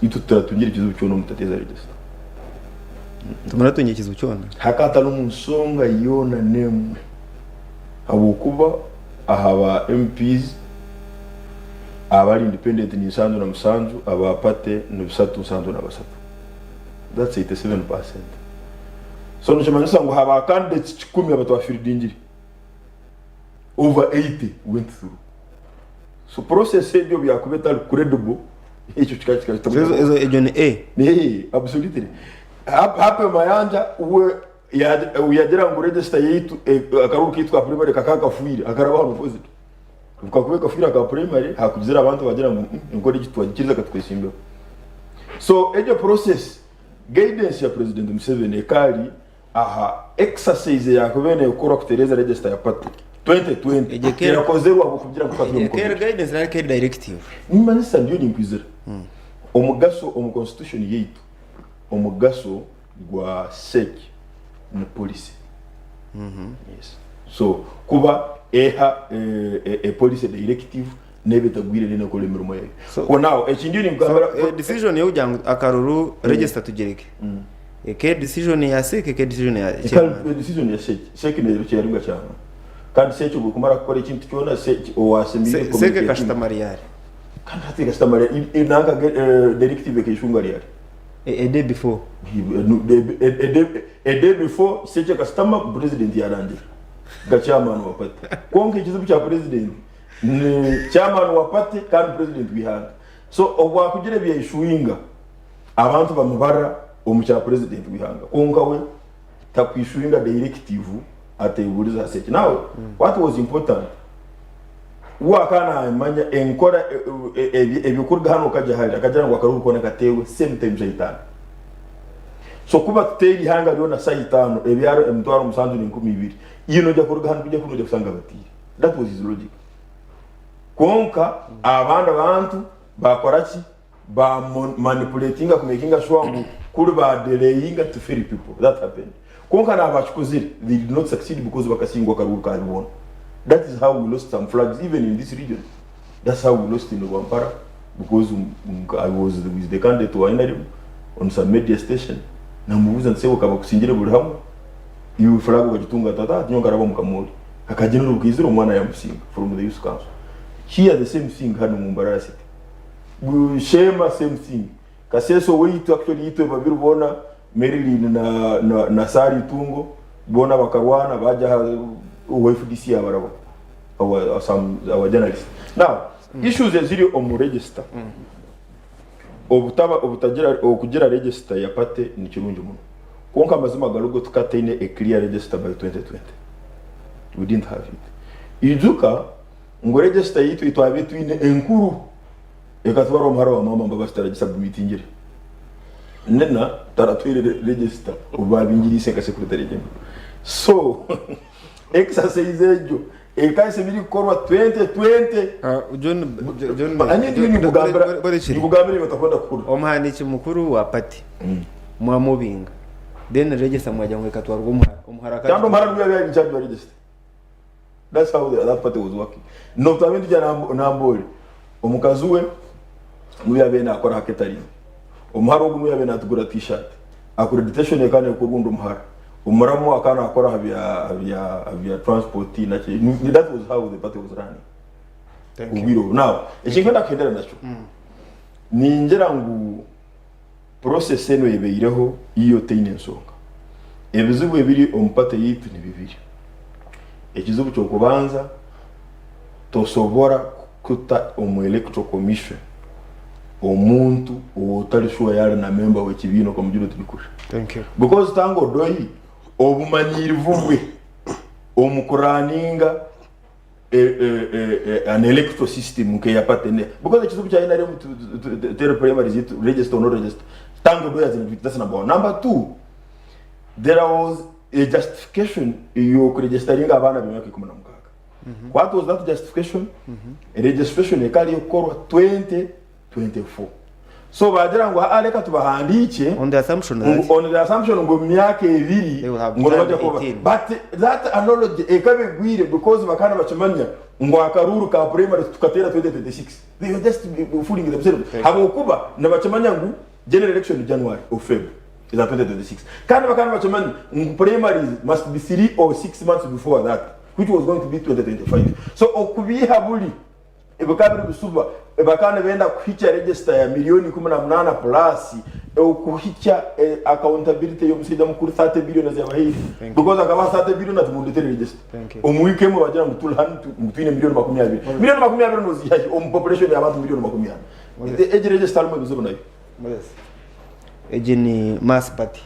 S6: itutatunyira kizu cyono mutateza register.
S3: Tumuratunye kizu cyona.
S6: Hakata n'umusonga yona nemwe. Habukuba ahaba MPs abari independent ni Musanzu na Musanzu abapate ni Busatu Musanzu na Basatu. That's 87%. So nchimanyisa ngo haba candidates 10 abatwafirindingiri. Over 80 went through. So process ebyo byakubeta credible echo chikachika.
S3: Ezo ejo ni
S6: Absolutely. Hape mayanja uwe uyagera ngo register yitu akaruka kitwa primary kakaka fuire akaraba hano opposite ukakubeka fuire ka primary hakuzira abantu bagira ngo gitwa gikiriza katwesimbe. So ejo process guidance ya president Museveni ekali aha exercise ya kubene ukora kutereza register ya party 2020 yakozerwa kugira ngo katwe
S3: mu guidance na ke directive
S6: nimanisa ndio ninkwizira omugaso constitution yitu omugaso gwa sec na police. Yes. So kuba police directive nebe tagwire nene ko lemirimo yayo. So now ekindi ni mukambara
S3: decision yo jangu akaruru register tugereke. Ke decision ya sec ke decision ya
S6: decision ya sec ne rucye ringa cyane. Kandi sec ubu kumara gukora ikintu cyona sec owasemire
S3: ko sec customer yari.
S6: Kandi hati customer inanga directive ke shungari yari.
S3: A day before.
S6: A day before, such a customer president yaranje. Ga chairman wa party. Konke kizibu cha president. Ni chairman wa party kan president bihanga. So obwa kugire bya ishuinga. Abantu bamubara omucha president bihanga. Konka we takwishuinga directive ateburiza seke. Now, what was important? Wakana manya enkora ebikurga hano kaje hari akajana ngo akaruko na gatewe same time zaitana. So kuba tuteri hanga yona saitano ebyaro emtwaro Musanzu ni 12 yino jya kurga hano bijya kuno kusanga batiri. That was his logic. Konka abantu bakoraki ba manipulating ku making sure ngo kuri ba delaying to fair people. That happened. Konka na abachkozire, they did not succeed because bakasingwa karuru kabibona. That is how we lost some flags even in this region. That's how we lost in Rwampara because I was with the candidate to NRM on some media station. Namubuza nsebo kaba kusingire buri hamwe. You flag wajitunga tata nyonga rabo mukamuri. Akagena urubwiziro umwana yamusinga from the youth council. Here the same thing hano mu Mbarara City. We share same thing. Kaseso weitu actually ito babiru bona Marilyn na Sari Tungo bona bakarwana baja UFDC abarabo our journalists. Now issues ziri on register obutagira okugira register yapate ni kirungi muno konka amazima garugo tukatene a clear register by 2020 we didn't have it izuka ngo register yitu itwabe twine enkuru ekatwara omhara wa mama mbabastara submitingire nena taratwire register ubabingirise ka secretary general so exercise ejo ekase biri korwa 2020
S3: John
S6: anyidi ni bugambira batakonda kukuru
S3: omhandiki mukuru wa party mwamubinga then register mwajya ngo ekatwara umhara
S6: kandi umhara niyo yari in charge of register. That's how that party was working. No tabendi jana nambole omukazuwe niyo yabena akora haketari umhara ugu niyo yabena atugura t-shirt accreditation yakane kurunda umhara umuramo akana akora habya transport na that was how the party was running. Thank you. Now ekingenda kendera nacho ninjera ngu process eno yebeireho iyo teine nsonga ebizibu ebiri ompate yitu ni bibiri. Ekizibu kyokubanza tosobora kuta omu electoral commission omuntu otali sure yali na member w'ekibino kwa mujuro tulikuri.
S3: Thank you.
S6: Because tango doi obumanyirivu bwe omukuraninga an electoral system ke yapatene because ekizibu kya ina to primaries it register or not register tango doi as that's number one. Number two, there was a justification you registering abana b'imyaka 16. What was that justification? A registration ekali yokorwa 2024. So badira ngo aleka tubahandiche
S3: on the assumption
S6: ngo myaka ebiri ngo baje ko but that analogy ekabe gwire because bakana bachamanya ngo akaruru ka primary tukatera 2026 they were just fooling themselves habo kuba na bachamanya ngo general election January or February is 2026 kana bakana bachamanya primaries must be 3 or 6 months before that which was going to be 2025 so okubiha buli ebakabiri busuba bakana benda kuhicha register ya milioni 18 plus okuhicha accountability yo musida mukuru 30 billion za bahiri because akaba 30 billion at mundu register omwikemo bajira mutulhan mutine milioni 20 milioni 20 no zihaji population ya abantu milioni 20 the age register mo bizuba nayo
S3: yes age ni mass party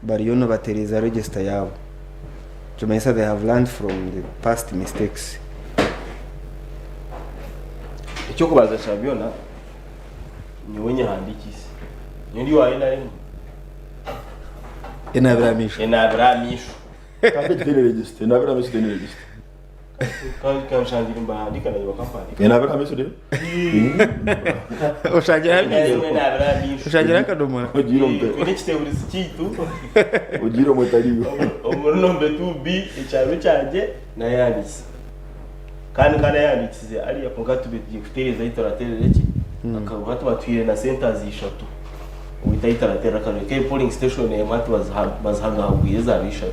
S3: bariyono batereza register yabo Jamaica they have learned from the past mistakes.
S4: Icyo kubaza Shabiona ni wenye handikisi. Ndi wa ina rimwe. Enabramisho.
S6: Kandi tele register, enabramisho tele register.
S4: Kandi shangira mbandika na yo kampani.
S6: Enabramisho de?
S3: Ushagira kadoma.
S6: Ojiro mpe.
S4: Kunechite uri sikitu.
S6: Ojiro motariyo.
S4: Omunombe 2B icyaro cyanjye na yanditse. Kandi yanditse ari yakonga tubiti kutereza itoraterere ki akaruha tubatwire na centers ishatu wita itoratera kandi ke polling station ya matu bazhaga ubwiza bishatu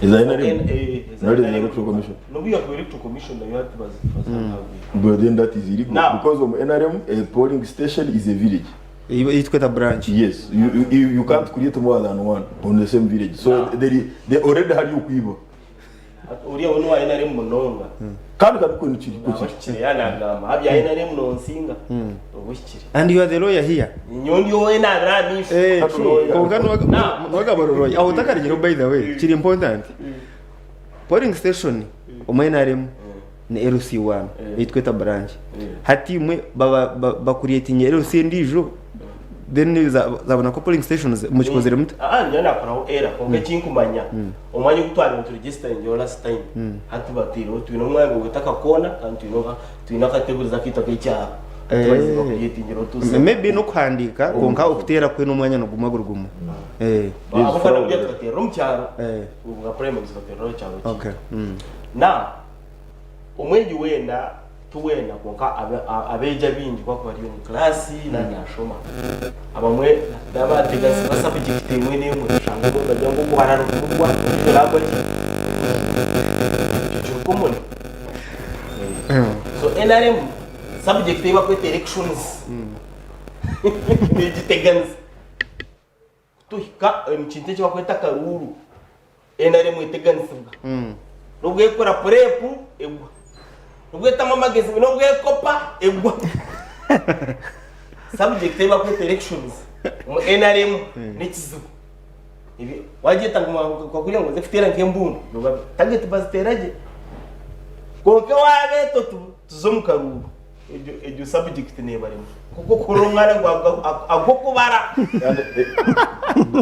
S6: Izaina rimwe. Not the electoral commission.
S4: No we are electoral commission na yatu bazhaga
S6: But then that is illegal because of NRM a polling station is a village.
S3: It's quite a branch.
S6: Yes, you can't create more than one on the same village. So they already had you kuiba.
S4: Uriya wonu wa ina rimwe nonga.
S6: Kandi ko ni chiri
S4: kuchiri yanagama habya ina rimwe nonsinga ubushikiri.
S3: And you are the lawyer here.
S4: Nyondi wowe na bramisho.
S3: Kongano wagabororoye. Aho takarigiro by the way. Chiri important. Polling station umainarem ni LC1 itweta branch. Hati mwe bakuriyetinye LC ndijo then zabona ko polling stations muchikozere muta
S4: njana akora era konge kinkumanya umwanya gutwara mu register nyo last time hati batiro twino mwango gutaka kona kandi twino kategoriza kita kicya tubaziba kuyetingiro tuze
S3: maybe no kwandika konka ukutera kwe n'umwanya no guma gurugumu
S4: abafana byo tugatera mu cyaro ubwa primary tugatera cyaro
S3: okay
S4: na umwengi wenda tuwenda konka abeja bingi kwa bari mu class na nyashoma abamwe dabategasi basaba igifite mwe ne mu shango bajya ngo kubarana n'ubwa kurabo cyukumone so NRM subject iba kwete elections ni giteganza tuhika mchinte cyo kweta karuru NRM iteganza nubwo ekora prep egwa nubwo etama magezi nubwo ekopa egwa subject iba kwete elections mu NRM nikizu ibi wajeta kwa kugira ngo zifitera nkembundu nubwo target baziteraje konke wabeto tuzomukaruru ejo subject ne barimo kuko kurongana ngo agokubara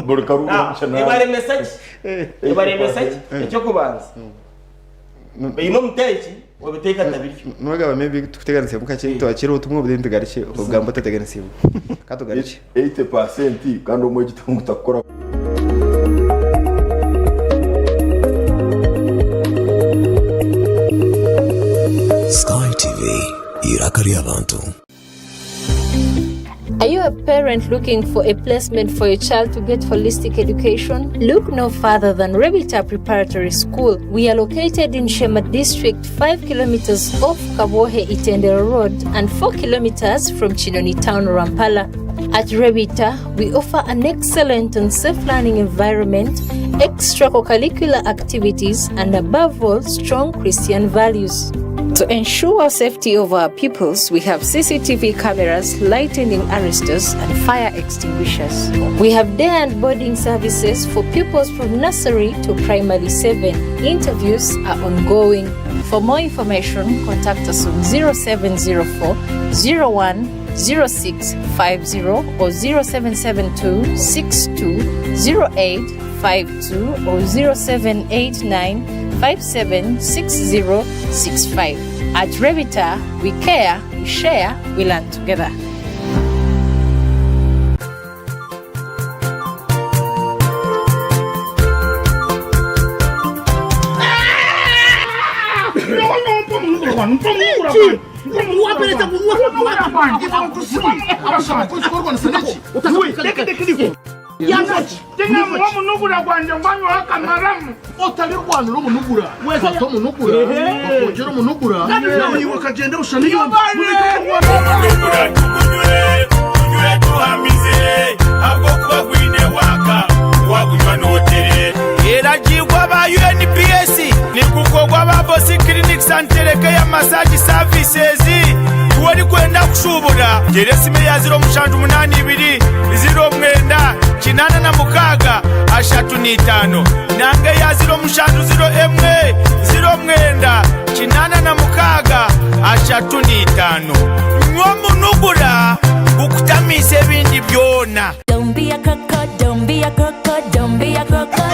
S6: buri karuru cyane
S4: ibare message icyo kubanza bino muteki wabiteka tabiryo
S3: nwaga maybe tuteganise mukake twakira utumwe budende garishe ubwambo tateganise katugarishe
S6: 80% kandi umwe gitangu takora
S2: Sky TV irakari abantu.
S8: Are you a parent looking for a placement for your child to get holistic education? Look no further than Rebita Preparatory School. We are located in Shema District, 5 kilometers off Kabohe Itendero Road and 4 kilometers from Chinoni Town, Rampala. At Rebita, we offer an excellent and safe learning environment, extracurricular activities, and above all, strong Christian values. To ensure safety of our pupils, we have CCTV cameras, lighting arresters, and fire extinguishers. We have day and boarding services for pupils from nursery to primary 7. Interviews are ongoing. For more information, contact us on 0704 01 0650 or 0772 62 0852 or 0789 576065. At Revita, we care, we share, we learn together.
S1: Tena mwamu nugura kwanje mbanyo haka maramu
S9: otali rwanda rumunugura weza to munugura okongera munugura nawe wakagenda ushaniye
S1: nugura tukunyure tuhamize ahubwo kuba gwine waka wagunywa notere era jigwa ba UNPS ni kukogwa ba Bosi Clinics antereke ya massage services wari kwenda kushubura geresime ya 082 0 kinana na mukaga ashatu n'itano nange ya 0 kinana na mukaga ashatu n'itano nwomunugura ukutamise ibindi byona.
S10: Don't be a cocoa, don't be a cocoa, don't be a crocodile.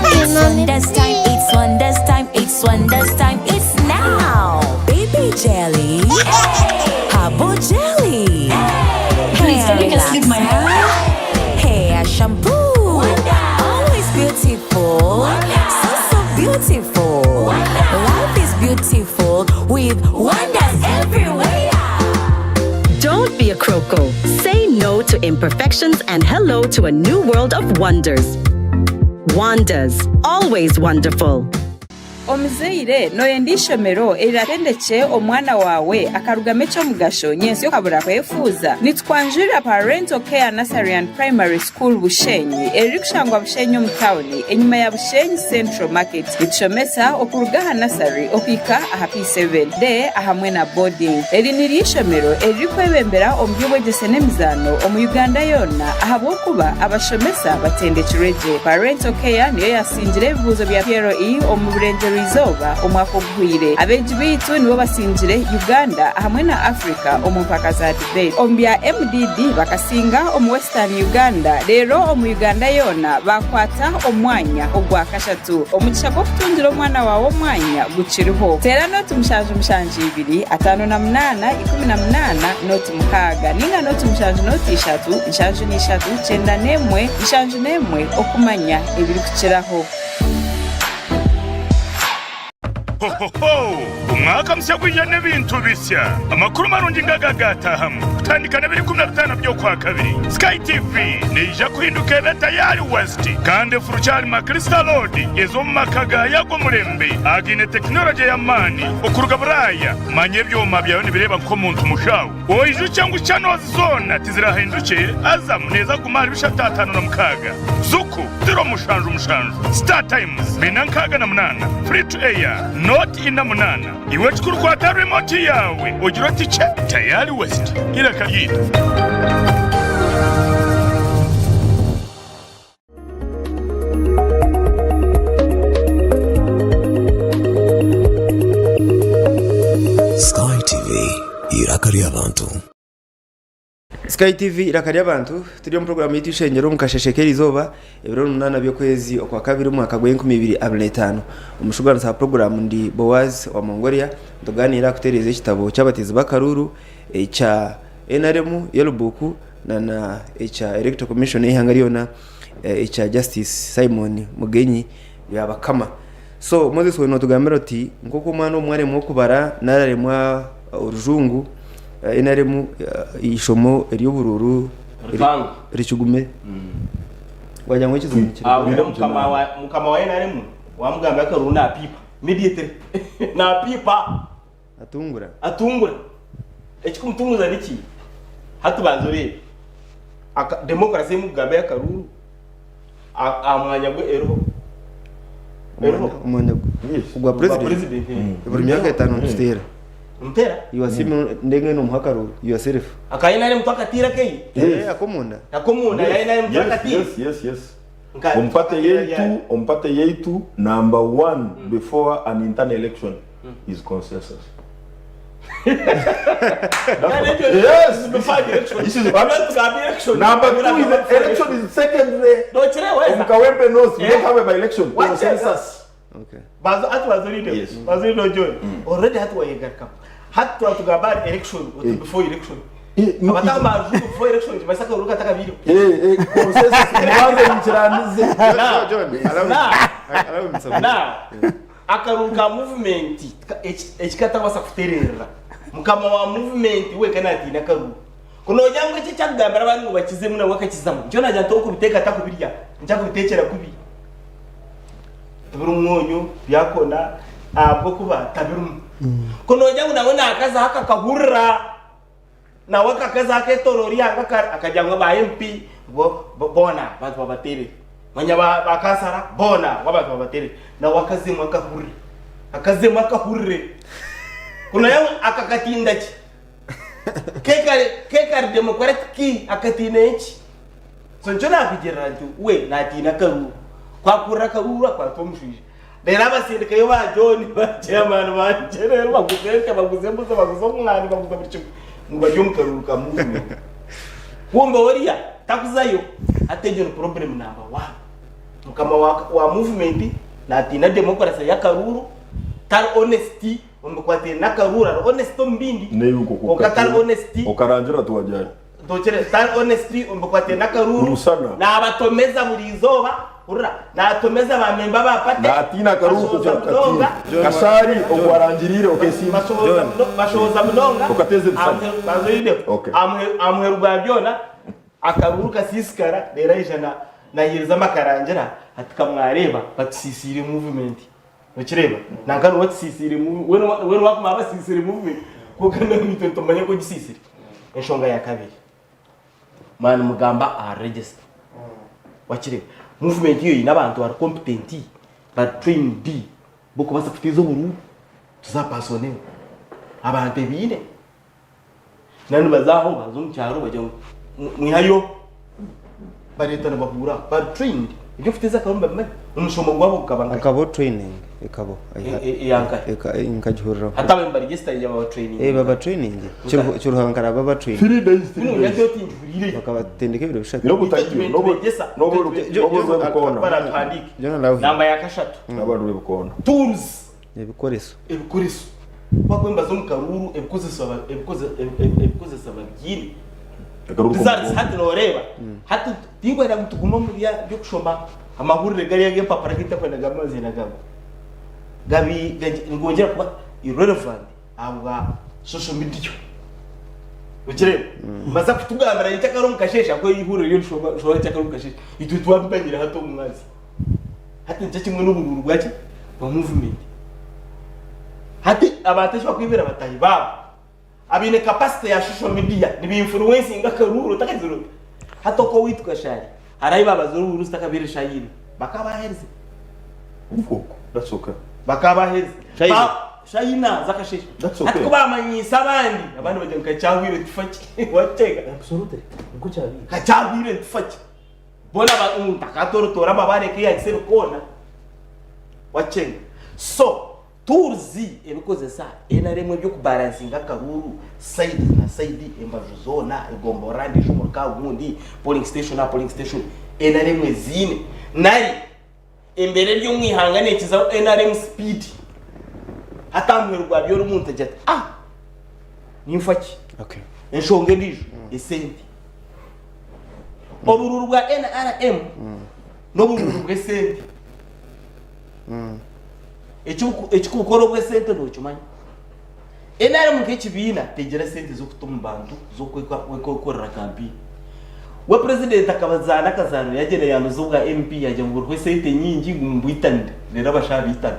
S10: It's Wonders time, it's Wonders time, it's Wonders time, it's now. Baby jelly, hey. Habo jelly, hey. Please, can you just leave my hair? Hair shampoo, always beautiful, so beautiful. Life is beautiful with wonders everywhere.
S11: Don't be a croco. Say no to imperfections and hello to a new world of wonders. Wonders, always wonderful.
S12: Omuzeire noyendi ishomero eratendeke omwana wawe akarugame cyo mugasho nyensi yo kabura kwefuza nitwanjira Parental Care Nursery and Primary School Bushenyi erikushangwa Bushenyi mu town enyuma ya Bushenyi Central Market bitshomesa okurugaha nursery opika aha P7 de ahamwe na boarding eri niri ishomero erikwebembera omubyobwe jesene mizano omu Uganda yona ahabo kuba abashomesa batendekireje Parental Care niyo yasingire ebibuzo bya PRE omu burenje izoba omwaka ogwire abeegi biitu nibo basinjire Uganda hamwe na Africa omu mpaka za debate omu bya MDD bakasinga omu Western Uganda rero omu Uganda yona bakwata omwanya ogwa kashatu omugisha gw'okutungira omwana wawe omwanya gukiriho tera noti mushanju mushanju 2 58 18 noti 6 ninga noti mushanju noti 3 nshanju ni 3 9 n'emwe nshanju n'emwe okumanya ebiri kukiraho.
S1: umwaka mushya gwije n'ebintu bishya amakuru marungi ngagagatahamu kutandika na 2015 byo kwa kabiri Sky TV neija kuhinduka ebe tayari West kandi furuchari ma Crystal Road ezo makaga yago murembe agine technology ya mani okuruga buraya manye byoma byayo nibireba ko muntu mushawo oiju cyangwa cyano zona tizirahinduke azamu neza kumara bishatatano na mukaga zuku zero mushanju Star Times binankaga na 8 free to air not ina 8 iwe chukuru kwa ta remote yawe ujiro tiche tayari West ila kayita
S2: Sky TV irakari abantu.
S3: Sky TV irakari abantu turi mu program y'itishengero mu kasheshekeri izoba ebiro 8 byo kwezi okwa kabiri mwaka gwa 2025 umushugana sa program ndi Boaz wa Mongolia ndoganira kutereza ekitabo cy'abatizi bakaruru cha NRM yelubuku na cha Electoral Commission y'ihangariona cha Justice Simon Mugenyi yabakama so Moses we no tugambira ati ngoko mwana umware mu kubara nararemwa urujungu NRM ishomo ry'ubururu richugume wajya ngo kizumukira
S4: mukama wa NRM wamugamba yakaruru na pipa mediator na pipa atungura ekikumutunguza niki hatubanzore demokrasi mugamba yakaruru amwanya gwe ero
S3: umwanya gwa president buri myaka 5 tutera
S4: mpera
S3: iwasimu ndenge no muhakaru yourself
S4: akayina ile mtaka tira kei
S3: akomunda
S4: yaina ile mtaka tira
S6: yes umpate yetu number 1 before an internal election is consensus.
S4: Yes, before the election.
S6: This is
S4: election.
S6: Number 2 is the election is secondary.
S4: Don't you know?
S6: Mkawempe knows we don't have by election.
S4: Consensus.
S3: Okay.
S4: Bazo atu wazoride.
S6: Yes.
S4: Wazoride joy. Already hatu wayegarka. Hatu atugabari election before election. Abataka marufu before election basaka uruka taka video.
S6: Consensus mwanze mchiranize.
S4: Na akaruka movement ekikata basa kuterera. Mukama wa movement we kanati nakaru. Kuno yango cyo cyagambara abantu bakize muna wakakizamu. Cyo najya to kubiteka takubirya. Njya kubitekera kubi. Burumwonyo byakona abwo kuba tabirum. Kuno yango nabona akaza haka kahurra. Na wakakaza ketorori akajyangwa ba MP bona bantu babatere. Manya bakasara bona wabantu babatere. Na wakazemu akahurre. Akazemu akahurre. Kuna yangu akakatinda chi. Kekar democratic akatineci. So njona akijera ntu we na tina karu. Kwa kura karura kwa tomushije. Dera basindika yo ba John ba chairman ba general baguzeka baguzembuza baguzomwani baguzabicho. Mubajom karu kamu. Kumbe wariya takuzayo atejo problem number 1. Mukama wa movement na tina democracy ya karuru tal honesty umkwate nakarura honesty mbindi
S6: ne yuko
S4: okatal honesty
S6: okaranjira tuwajari
S4: dochere tal honesty umkwate nakaruru na abatomeza muri izoba urra na atomeza ba memba bapate
S6: na atina karuru kuchakati kasari okwarangirire okesimba
S4: bashoza mnonga
S6: okateze
S4: bazoide amwe rwabyona akaruru kasiskara rera ijana na yiriza makarangira atikamwareba batisisire movement Ukireba nangano watisisire weno wakuma abasisire movement kokana mitento manye ko gisisire enshonga ya kabiri man mugamba a register wakireba movement yo inabantu are competent ba trained boko basafitizo buru tuzapasone abantu bine nanu bazaho bazumcyaro bajya mwihayo bareta nabahura ba trained ibyo ufite za karumba bimwe umushomo gwabo ukabanga
S3: akabo training ikabo
S4: yanka
S3: inkajhurira
S4: hatawe mbari gesta yaba training
S3: baba training cyuruhankara baba training
S6: 3 days
S4: bino yajyo tinjurire
S3: bakabatendeka ibiro bishaka
S6: biro gutagiye no bukona
S4: barapandika
S3: jona lawe
S4: namba ya kashatu
S6: n'abantu bukona
S4: tools
S3: ibikoresho
S4: bakwemba zo mukaruru ebikoze sabagiri bizarisi hati noreba hati tingwera mutuguma muri ya byo kushomba amahurire gari yage papa rakita kwenda gamazi na gabo gabi ngongera kuba irrelevant abwa social media ukire maza kutugambira icyakaro mukashesha ko ihurire yo shobora icyakaro mukashesha itu twabanyira hato mwazi hati nce kimwe n'ubururu bwaki ba movement hati abatashwa kwibera batayi babo abine capacity ya social media ni influencing akaruru takazuru hato ko witwa shari harayi babazuru uruzi takabire shayiri bakabahereze
S6: uko that's okay
S4: bakabahereze shayina zakashisha hati ko bamanyisa abandi abandi bajya kacahwire tufaki watega
S5: absolutely uko cyabi
S4: kacahwire tufaki bona ba utakatoro tora mabare ke yagisero kona wacenga so turzi ebikoze sa enaremwe byo kubalansinga karuru side na side embaju zona igomborandi shumurka ubundi polling station enaremwe zine nari embere byo mwihangane kiza enarem speed hatamwe rwabyo rumuntu ajata nimfaki
S3: okay
S4: enshonge ndijo esenti obururu bwa NRM no bururu bwa senti ekikukoro bwe sente n'okimanya NRM nk'ekibina tegera sente z'okutuma bantu z'okwekorera kampi we president akabazana akazana yagene yanuza ubwa MP yajya ngo rwe sente nyingi ngumbuitanira rero abashabitana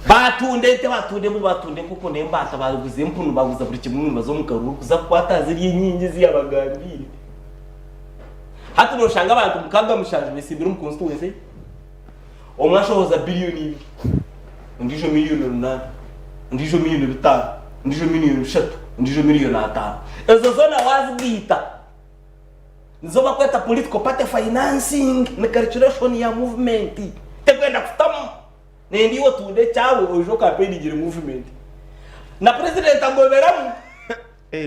S4: batunde kuko nembata baguze mpunu baguza buri kimwe bazo mukaruru kuza kwataza iri nyingi ziyabagambire hatu no shanga abantu mukaga mushaje besibira mu constituency omwashoza billion ndijo miliyoni 8 ndijo miliyoni 5 ndijo miliyoni 3 ndijo miliyoni 5 ezo zona wazibita nzoba kweta political party financing na calculation ya movement tekwenda kutamu nendiwo tunde chawe ojo campaign gire movement na president angoberamu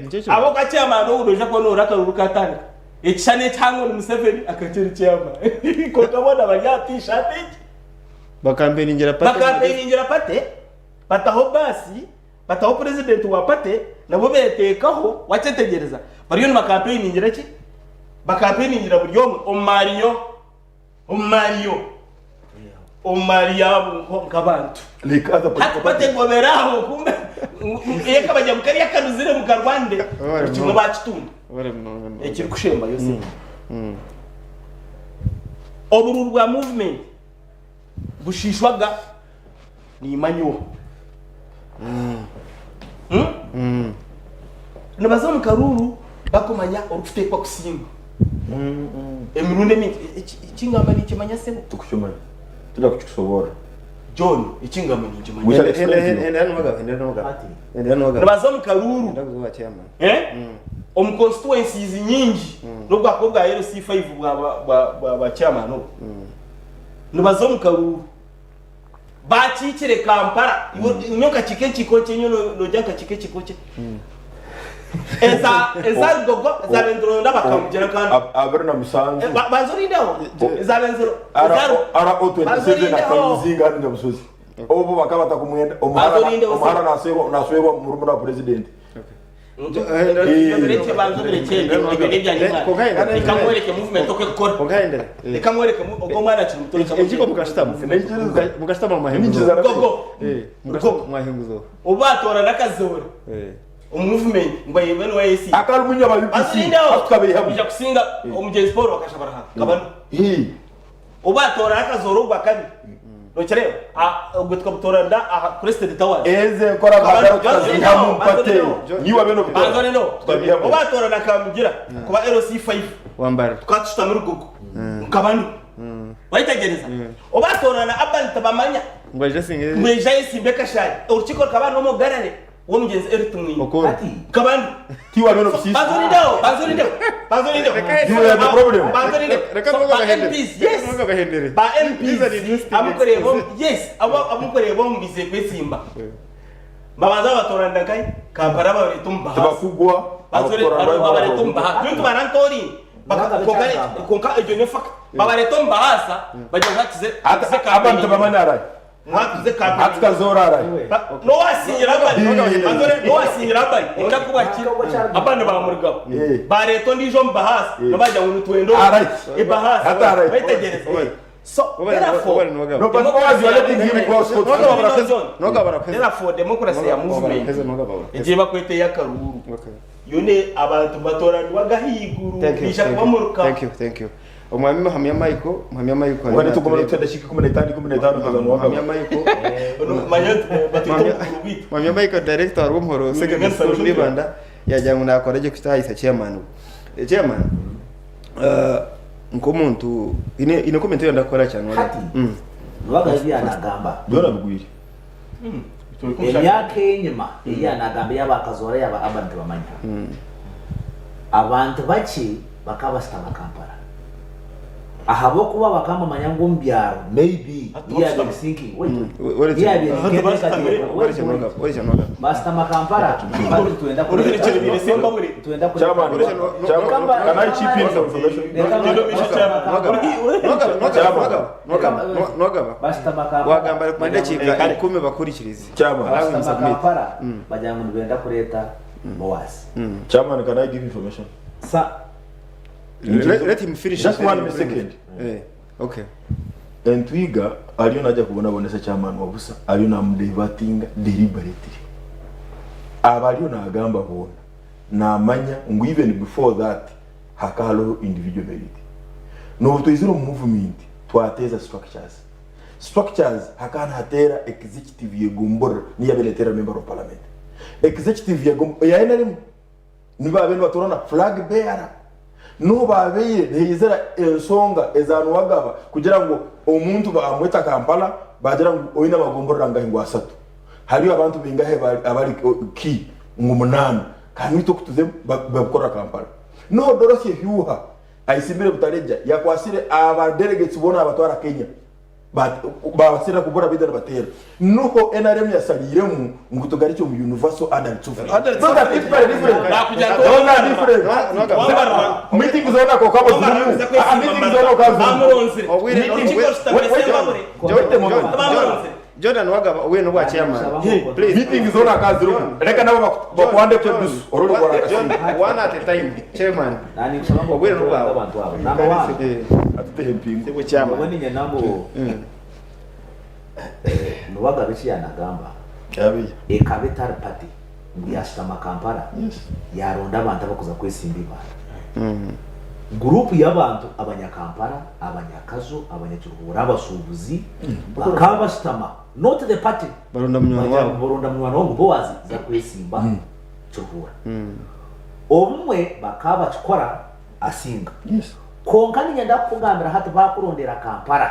S3: ndicho
S4: abo ka chairman uroja ko no rakaruka tanga ekishane chango ni Museveni akacheri chairman ko kabona bayatisha tiki
S3: bakampeni
S4: pate bataho basi bataho president wa pate nabo betekaho wacetegereza bariyo ni bakampeni ngira ki bakampeni ngira buryo Omario kabantu
S6: likaza
S4: pate ngoberaho kumbe yeka bajya mukari yakanuzire mu Karwande kimwe bacitunda ekiri kushemba yose obururu bwa movement bushishwaga ni imanyo nabaza mu karuru bakomanya urufite kwa kusimba emirunde mingi ikingamba ni kimanya se
S6: tukushomanya tudakushobora
S4: John ikingamba ni kimanya nabaza mu karuru constituencies nyingi nubwo akobwa ya LC5 bwa chairman nabaza mu karuru bachikire Kampala nyoka chike chikoche nojaka chike chikoche eza gogo za bendro ndabakamugera kandi
S6: aberna musanze
S4: bazori ndaho za benzero
S6: ara o27 akamuzinga ndi musozi obo bakabata kumwenda omara naswebo murumura president
S4: ikamwereke movement okekora ikamwereke ogomwana chimutoka
S3: ejiko mukashitama mahembuzo mahembuzo
S4: ubatora nakazora movement ngo yebene wayesi
S6: akarumunya babipisi
S4: akabiri hamwe bijya kusinga umugenzi Paul bakashabara kabano ubatora nakazora ubakabi Nochereo ubwo twabutora nda Crested Tower
S6: eze kora bagaro twazihamu pate niwa beno bitora
S4: bazone no ubatora nakamugira kuba LC5
S3: wambara
S4: twatuta muri gugu kabano bayitegereza ubatora na abantu tabamanya
S3: ngwaje singe
S4: mweje simbe kashari urukiko kabano mo garane wo mugenzi eritumwe
S3: ati
S4: kabandi
S6: tiwa no ofisi
S4: bazoni ndeo
S6: you have a problem
S4: bazoni ndeo
S3: reka ngoga bahendere
S4: ba MPs amukorebo yes amukorebo mbize kwesimba babanza batoranda kai Kampala baretumba
S6: bakugwa
S4: baretumba tuntu barantori konka ejone fak baretumba hasa bajya ngatize
S6: abantu bamanara
S4: mwatuze Kampala
S6: hatukazorara
S4: no wasingira bari enda kubaki abana bamurigabo bareto ndijo mbahasa no bajya mu twendo ebahasa baitegereza so therefore
S6: no but was you letting him go scot
S4: therefore democracy ya movement eje bakwete yakaruru yone abantu batoranwa gahiguru bisha kubamuruka
S3: thank you omwami Muhamya Michael
S6: wani tugomba tutadashika 15 kazanwa
S3: Muhamya Michael Muhamya Michael director w'umuhoro second school Rwanda yajyanwe nakoraje kutahisa chairman nkomuntu ine comment yo ndakora cyane
S5: hati nubagazi yanagamba
S6: dora bugwiri
S5: emyaka enyuma yanagamba yabakazora yaba abantu bamanya abantu baki bakabasitama Kampala ahabo kuba bakamba manyango mbyaro maybe yeah I'm thinking wait basitama Kampala bado tuenda kule tuenda kule
S6: kana chip information
S5: basitama Kampala
S3: wagamba kumande chika 10 bakurikirize
S5: basitama Kampala bajyango ndenda kureta Boas
S6: chairman can I give information
S3: let him finish
S6: just 1 second
S3: okay
S6: Entwiga aliyo naja kubona bonesa chairman wabusa aliyo na mdebatinga deliberately abaliyo na agamba bona na manya ngo even before that hakalo individual merit no tuiziro movement twateza structures hakana hatera executive yegombora ni yabeletera member of parliament executive yegombora yaenalimu niba abenu batorana flag bearer no babeye ntiyizera ensonga ezanu wagaba kugira ngo omuntu bamweta Kampala bagira ngo oyina bagomborera ngahingo asatu hariyo abantu bingahe abari ki ngo 8 kandi tukutuze bakora Kampala no Dorothy Hyuha ayisimbire butareja yakwasire aba delegates bona abatwara Kenya basira kubora bidana batera nuko NRM yasaliremu ngo tugari cyo mu universal adult different meeting zona ko kabo meeting zona ko
S3: Jordan wagaba wenu bwa chairman
S6: please meeting zona kazi ruko reka nabo bakwande produce ororo kwa
S3: one at a time chairman
S5: nani kusema
S3: wenu bwa
S5: abantu abo number 1
S6: atute mpingo
S3: sebo chairman
S5: wani nyanambo nuwaga bichi yanagamba
S6: yabi
S5: capital party ngiyashitama Kampala yaronda abantu abakuza kwesimba ibana group y'abantu abanyakampala abanyakazo abanyakiruhura abasubuzi bakabashitama not the party
S3: baronda
S5: munwana wabo Boaz za kwesimba kiruhura omwe bakabakikora asinga konka ninyenda kugambira hati bakurondera Kampala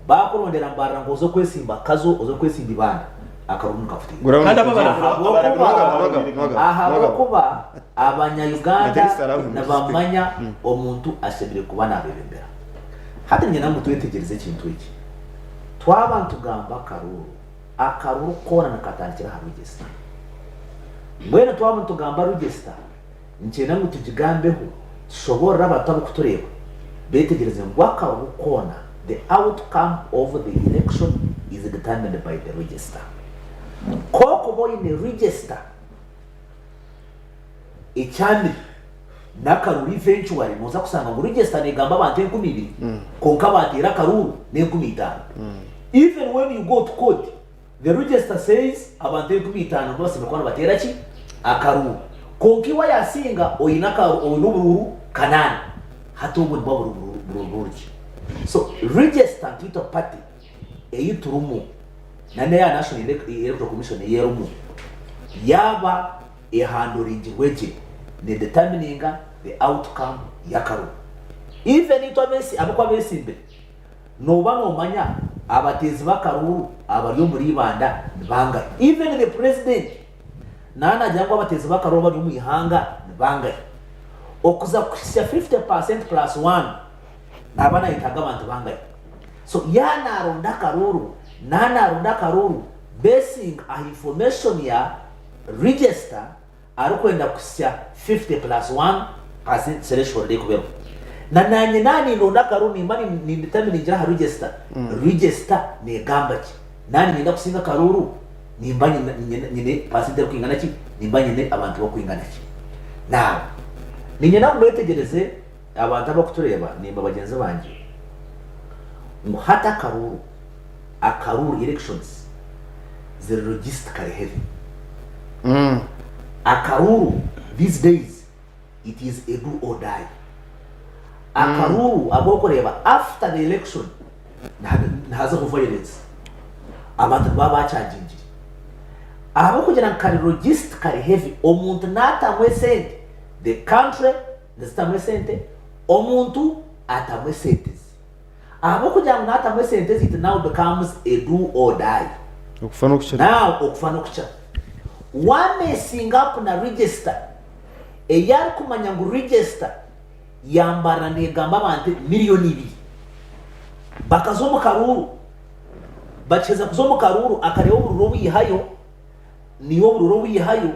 S5: bakurondera mbara ngo zo kwesimba kazo zo kwesimba ibanda akarumuka futi
S4: kandi ababara
S5: kuba abanya-Uganda nabamanya omuntu asebire kuba nabebembera hati nyina ngo twetegereze kintu iki twabantu gamba akaruru kona nakatandikira ha register mbwene twabantu gamba register nchena ngo tujigambeho shobora abatabu kutureba betegereze ngo akaru kona the outcome of the election is determined by the register koko boy in the register icyandi nakaruri eventually muza kusanga mu register negamba abantu 12 konka batera karuru ne 15 even when you go to court the register says abantu 15 bose bakwana batera ki akaruru konki wa yasinga oyinaka oyubururu kanani hatobu baburu so register kito party eyiturumu nane ya National Electoral Commission yerumu yaba handling weje ne determining the outcome yakaru even ito abesi abakwa besimbe no bano manya abatezi bakaruru abari muri banda banga even the president nagira ngo abatezi b'akaruru bari mu ihanga bangahe okuza kusya 50% plus 1 nabana yitaga abantu bangahe. So naronda karuru basing a information ya register arukwenda kusya 50 plus 1% threshold kubera nanye nani nonda karuru ni determine njira register register ne gamba ki nani nenda kusinga karuru nimbanye nyine pasite kwingana ki nimbanye ne abantu bo kwingana ki now ninye nawe mwetegereze abantu abakutureba nimba bagenzi banje ngo hata akaruru elections the register kare heavy akaruru these days it is a do or die. Akaruru abokoreba after the election ntaza ku violence abantu baba charging abo kugira nkari register kare heavy omuntu natamwe sente the country natamwe sente omuntu atamwe sente abo kugira natamwe sente it now becomes a do or die.
S3: Okufana okucha
S5: now okufana okucha one sing up na register eyari kumanya ngu register yambara negamba abantu miliyoni 2 bakazomu karuru bacheza kuzomu karuru akareba ubururu wihayo niyo ubururu wihayo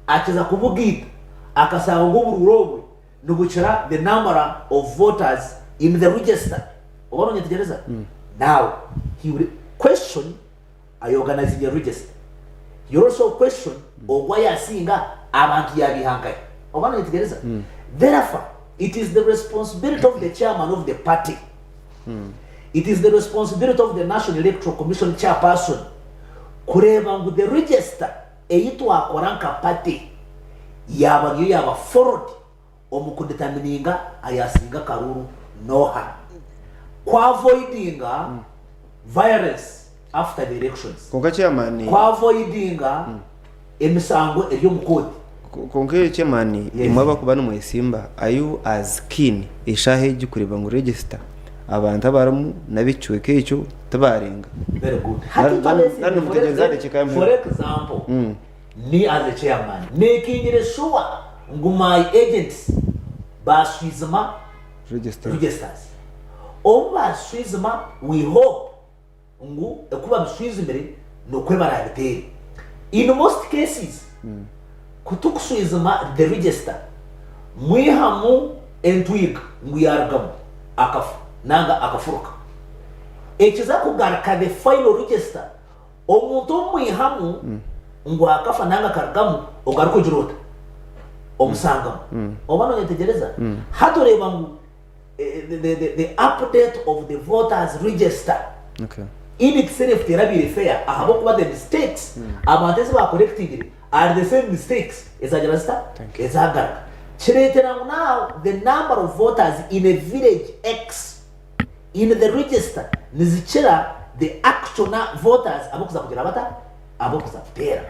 S5: acheza kubugita akasanga ngo ubururu nubuchira the number of voters in the register ubona nyetegereza now he will question I organize the register. You also question why asinga abantu yabihangaye ubona nyetegereza therefore it is the responsibility of the chairman of the party. It is the responsibility of the National Electoral Commission chairperson kureba ngu the register eyitu akoranka party yaba forward omukudetermininga ayasinga karuru noha kwa avoidinga violence after the elections
S3: konka chairman
S5: kwa avoidinga emisango eriyo mukodi
S3: konke chairman imwaba kubana mu Simba ayu as keen ishahe gikureba ngo register abantu abaramu nabicuwe kecho tabarenga
S5: very good.
S3: For
S5: example me as a chairman making sure ngu my agents baswizma registers over swizma we hope ngu ekuba mswizimere no kwebara biteri in most cases kutukuswizma the register mwihamu entwig nguyargamu akafu nanga akafuruka ekiza kugaraka the final register omuntu mwihamu ngo akafa nanga kargamu ogaruko jirota omusangamu obano nyetegereza hatoreba ngu the update of the voters register
S3: okay
S5: in itself terabire fair ahabo kuba the mistakes abantu ba corrected are the same mistakes ezagerasta ezagaraka chiretera now the number of voters in a village X in the register nizichira the actual voters abokuza kugira bata abokuza kutera.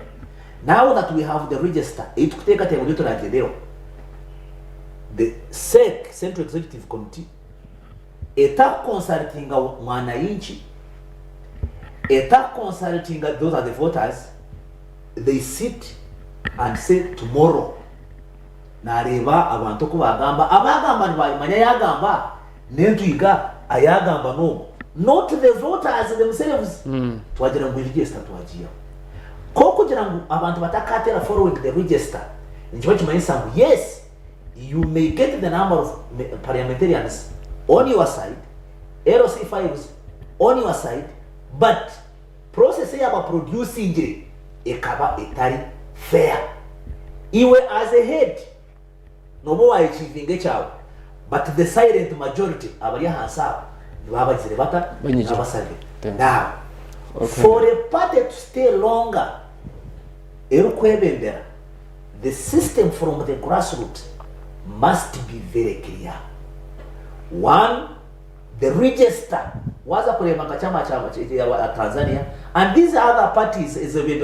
S5: Now that we have the register it kuteka tebo nito na jedeo the SEC Central Executive Committee eta consulting mwananchi eta consulting those are the voters they sit and say tomorrow nareba abantu ko bagamba abagamba nibamanya yagamba nentuiga ayagamba no not the voters themselves twagira ngo register twagiye ko kugira ngo abantu batakatera following the register nje kimanyisa ngo yes you may get the number of parliamentarians on your side LC files on your side but process ya producing ekaba etari fair iwe as a head nobo wa achieving echawe but the silent majority abari hansa baba ziribata abasage now for a party to stay longer erukwebendera the system from the grassroots must be very clear. One, the register waza kurema chama cha Tanzania and these other parties is a very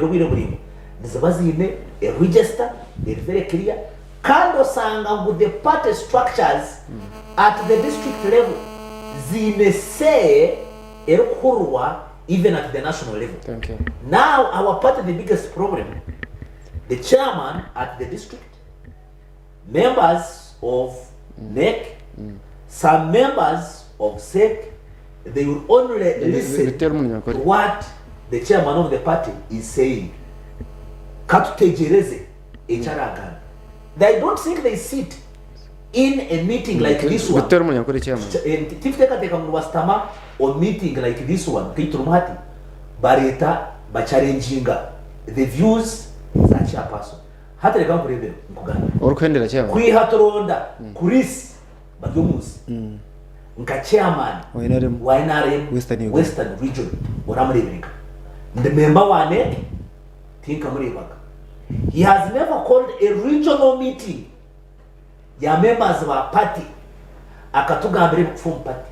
S5: nizabazine a register is very clear kando sanga with the party structures at the district level zine say erukurwa even at the national level.
S3: Thank you.
S5: Now our party the biggest problem the chairman at the district, members of NEC, some members of SEC, they will only listen to what the chairman of the party is saying. Katutegereze echaragana. They don't think they sit in a meeting like this one. Tifuteka mundu wasitama on meeting like this one. Kiturumati bareta bachalenjinga the views za chairperson. Hata reka nkurebera nkugana.
S3: Orukwendera chairman.
S5: Kwihatoronda kurisi bagyomuzi. Nka chairman wa NRM Western Region oramurebeka. The member wa NEC tinka murebaka. He has never called a regional meeting ya members of our party akatugambire from party.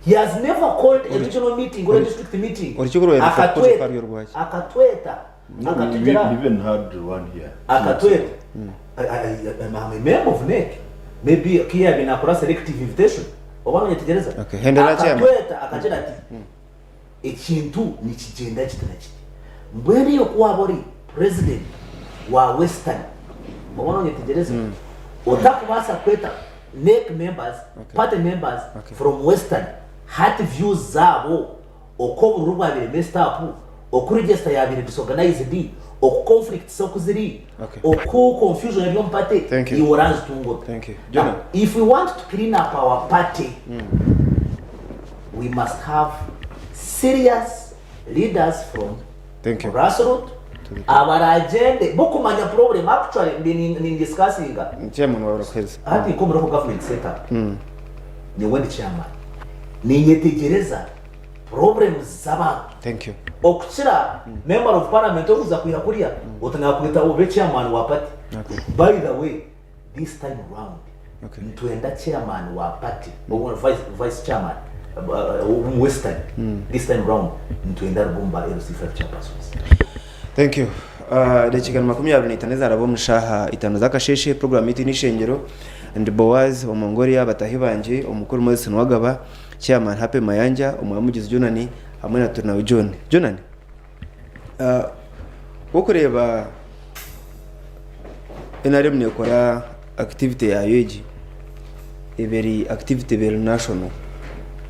S5: He has never called a regional meeting or a district meeting akatweta
S6: we even had one here
S5: akatweta. I'm a member of NEC, maybe kia binakora selective invitation obana nyetegereza akatweta akagera ati ekintu nikigenda kitanaki mbwene yo kuwabori president wa Western obana nyetegereza otakubasa kweta NEC members party members from Western hat views zabo okoburu bire messed up okuregister yabire disorganized conflict sokuziri confusion yabyo party iworanze tungo.
S3: Thank you.
S5: Now, if we want to clean up our party, we must have serious leaders from grassroots. Our agenda bokumanya problem actually in discussing
S3: chairman wa Rockers
S5: hati ikomera ko government setup ni wendi chairman ni nyetegereza problems zaba.
S3: Thank you.
S5: Okukira member of parliament okuza kuira kuria otanga kwita obe chairman wa party. By the way, this time around ntuenda chairman wa party or vice chairman Western this time around ntuenda rugomba LC5 chairpersons.
S3: Thank you. Dakika 25 arabo mushaha itano zakasheshe program iti nishengero and Boaz omongoria batahi banje omukuru Moses Nwagaba chairman Happy Mayanja omwamugizi Jonani hamwe na Turnawe John. Jonani wokureba NRM nekora activity ya yeji every activity very national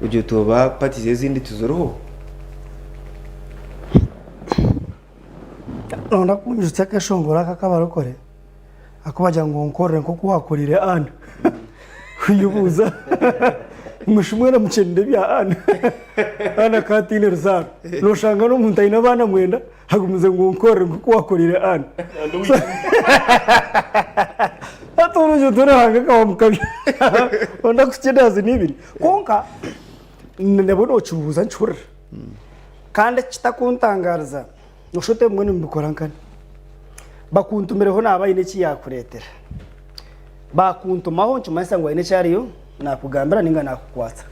S3: ujye toba parties ezindi tuzoroho
S7: nonda kunyuza kashongora kakabarokore akubaja ngo nkorre nko kuhakorire ana uyubuza mushumwera mucende bya ana katine rusaro noshanga no muntu ayina bana mwenda hagumuze ngo nkorre nko kuhakorire ana atoro dore hanga kamukabi onda kucyedazi nibiri konka ndabona ocubuza ncura kandi kitakuntangariza ushote mwene mbikorankana bakuntumireho nabayine kiyakuretera bakuntumaho ncumasa ngo ine cyariyo nakugambira ninga nakukwatsa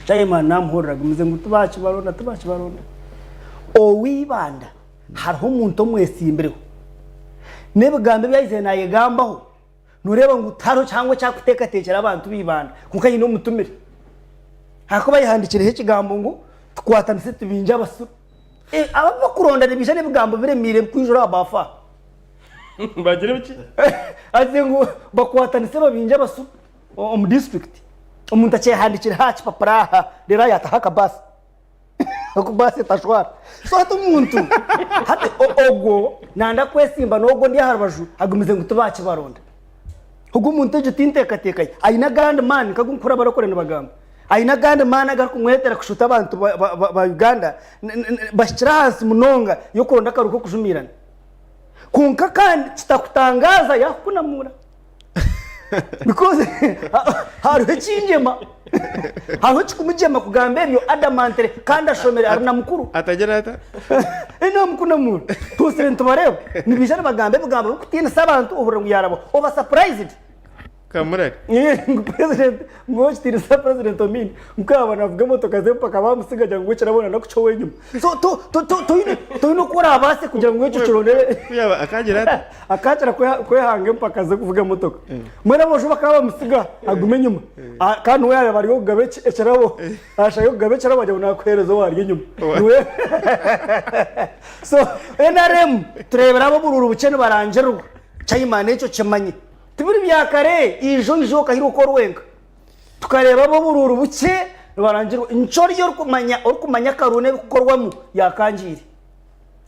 S7: chairman namuhorraga muze ngo tubaci baronda owibanda hariho umuntu omwesimbireho nebigambe byayize nayegambaho nureba ngo utaro cyangwa cyakutekatekera abantu bibanda kuko yino mutumire hakuba yihandikire ikigambo ngo twatanise tubinja basuru abava kurondana ibisha n'ibigambo biremire kwijoro abafa
S4: bagire biki
S7: aze ngo bakwatanise babinja basu mu district umuntu achehandikira hachi paparaha lera yatahaka basi okubase tashwara so hatu umuntu hati ogo nanda kwesimba nogo ndi harabaju hagumize ngo tubaci baronda hugo umuntu ejo tintekatekaye ayina gand man kagunkura barakorana bagamba ayina gand man agakumwetera kushuta abantu ba Uganda bashira hasi munonga yo kuronda karuko kujumirana kunka kandi kitakutangaza yakunamura because haruhe kinjema haruhe kumujema kugambe byo adamantere kandi ashomere aruna mukuru
S3: atagera ata
S7: ena mukunamura tusire ntubareba nibijana bagambe bugamba kutina sabantu uhura yarabo oba surprised
S3: kamurari
S7: president ngochitira sa president omini mukaba navuga moto kaze mpaka bamusigaje ngo cyarabona nakuco wenyuma so to tuno kora abase kugira ngo icyo kirone
S3: yaba akagira
S7: akatira kwehange mpaka ze kuvuga motoka mwera bo shuba kaba musiga agume nyuma kandi we yaba bariyo gabe ecerabo ashayo gabe ecerabo bajya nakwerezo wari nyuma so NRM turebera abo bururu bucene barangerwa cyayimana icyo kimanye tubiri byakare ijo kahiro ko rwenga tukareba abo bururu buce barangirwa incori yo kumanya karune gukorwamo yakangire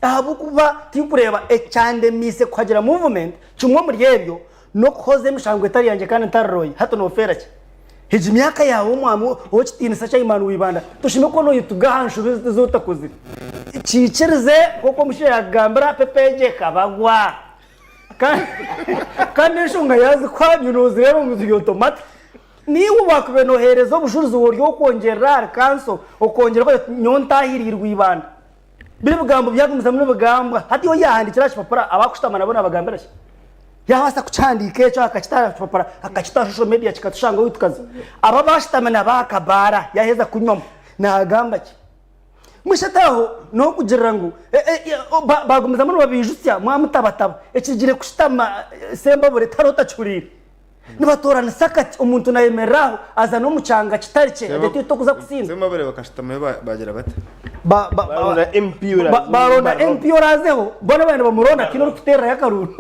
S7: ahabu kuba tikureba ecyande mise kwagira movement cyumwe muri yebyo no koze mishangwe tari yanje kandi ntaroye hato no fera cye hije imyaka yawe umwamu wo kitinisa cyayimana wibanda tushime ko no yitugahanshu zutakuzi cicirize koko mushe yagambara pepeje kabagwa kandi nshunga yazi kwanyunuzi rero ngo automatic niwe wakubenohereza ubushuruzi uburyo kongera kanso ukongera ko nyontahirirwa ibanda biri bugambo byagumiza muri bugamba hati yo yahandikira chipapara abakustamana bona bagambira cyo yabasa kucandike cyo akakitara chipapara akakitara social media kikatushanga witukaza aba bashitamana bakabara yaheza kunyoma nagamba cyo mushataho no kugira ngo bagumiza muri babijusya mwamutabataba ekigire kushitama semba bure tarota cyurira nibatorana sakati umuntu nayemeraho aza no mucanga kitari cye ndetse to kuza kusinda
S3: semba bure bakashitama bagira bata
S4: barona MP urazeho
S7: barona MP urazeho bona bane bamurona kino rutera yakaruru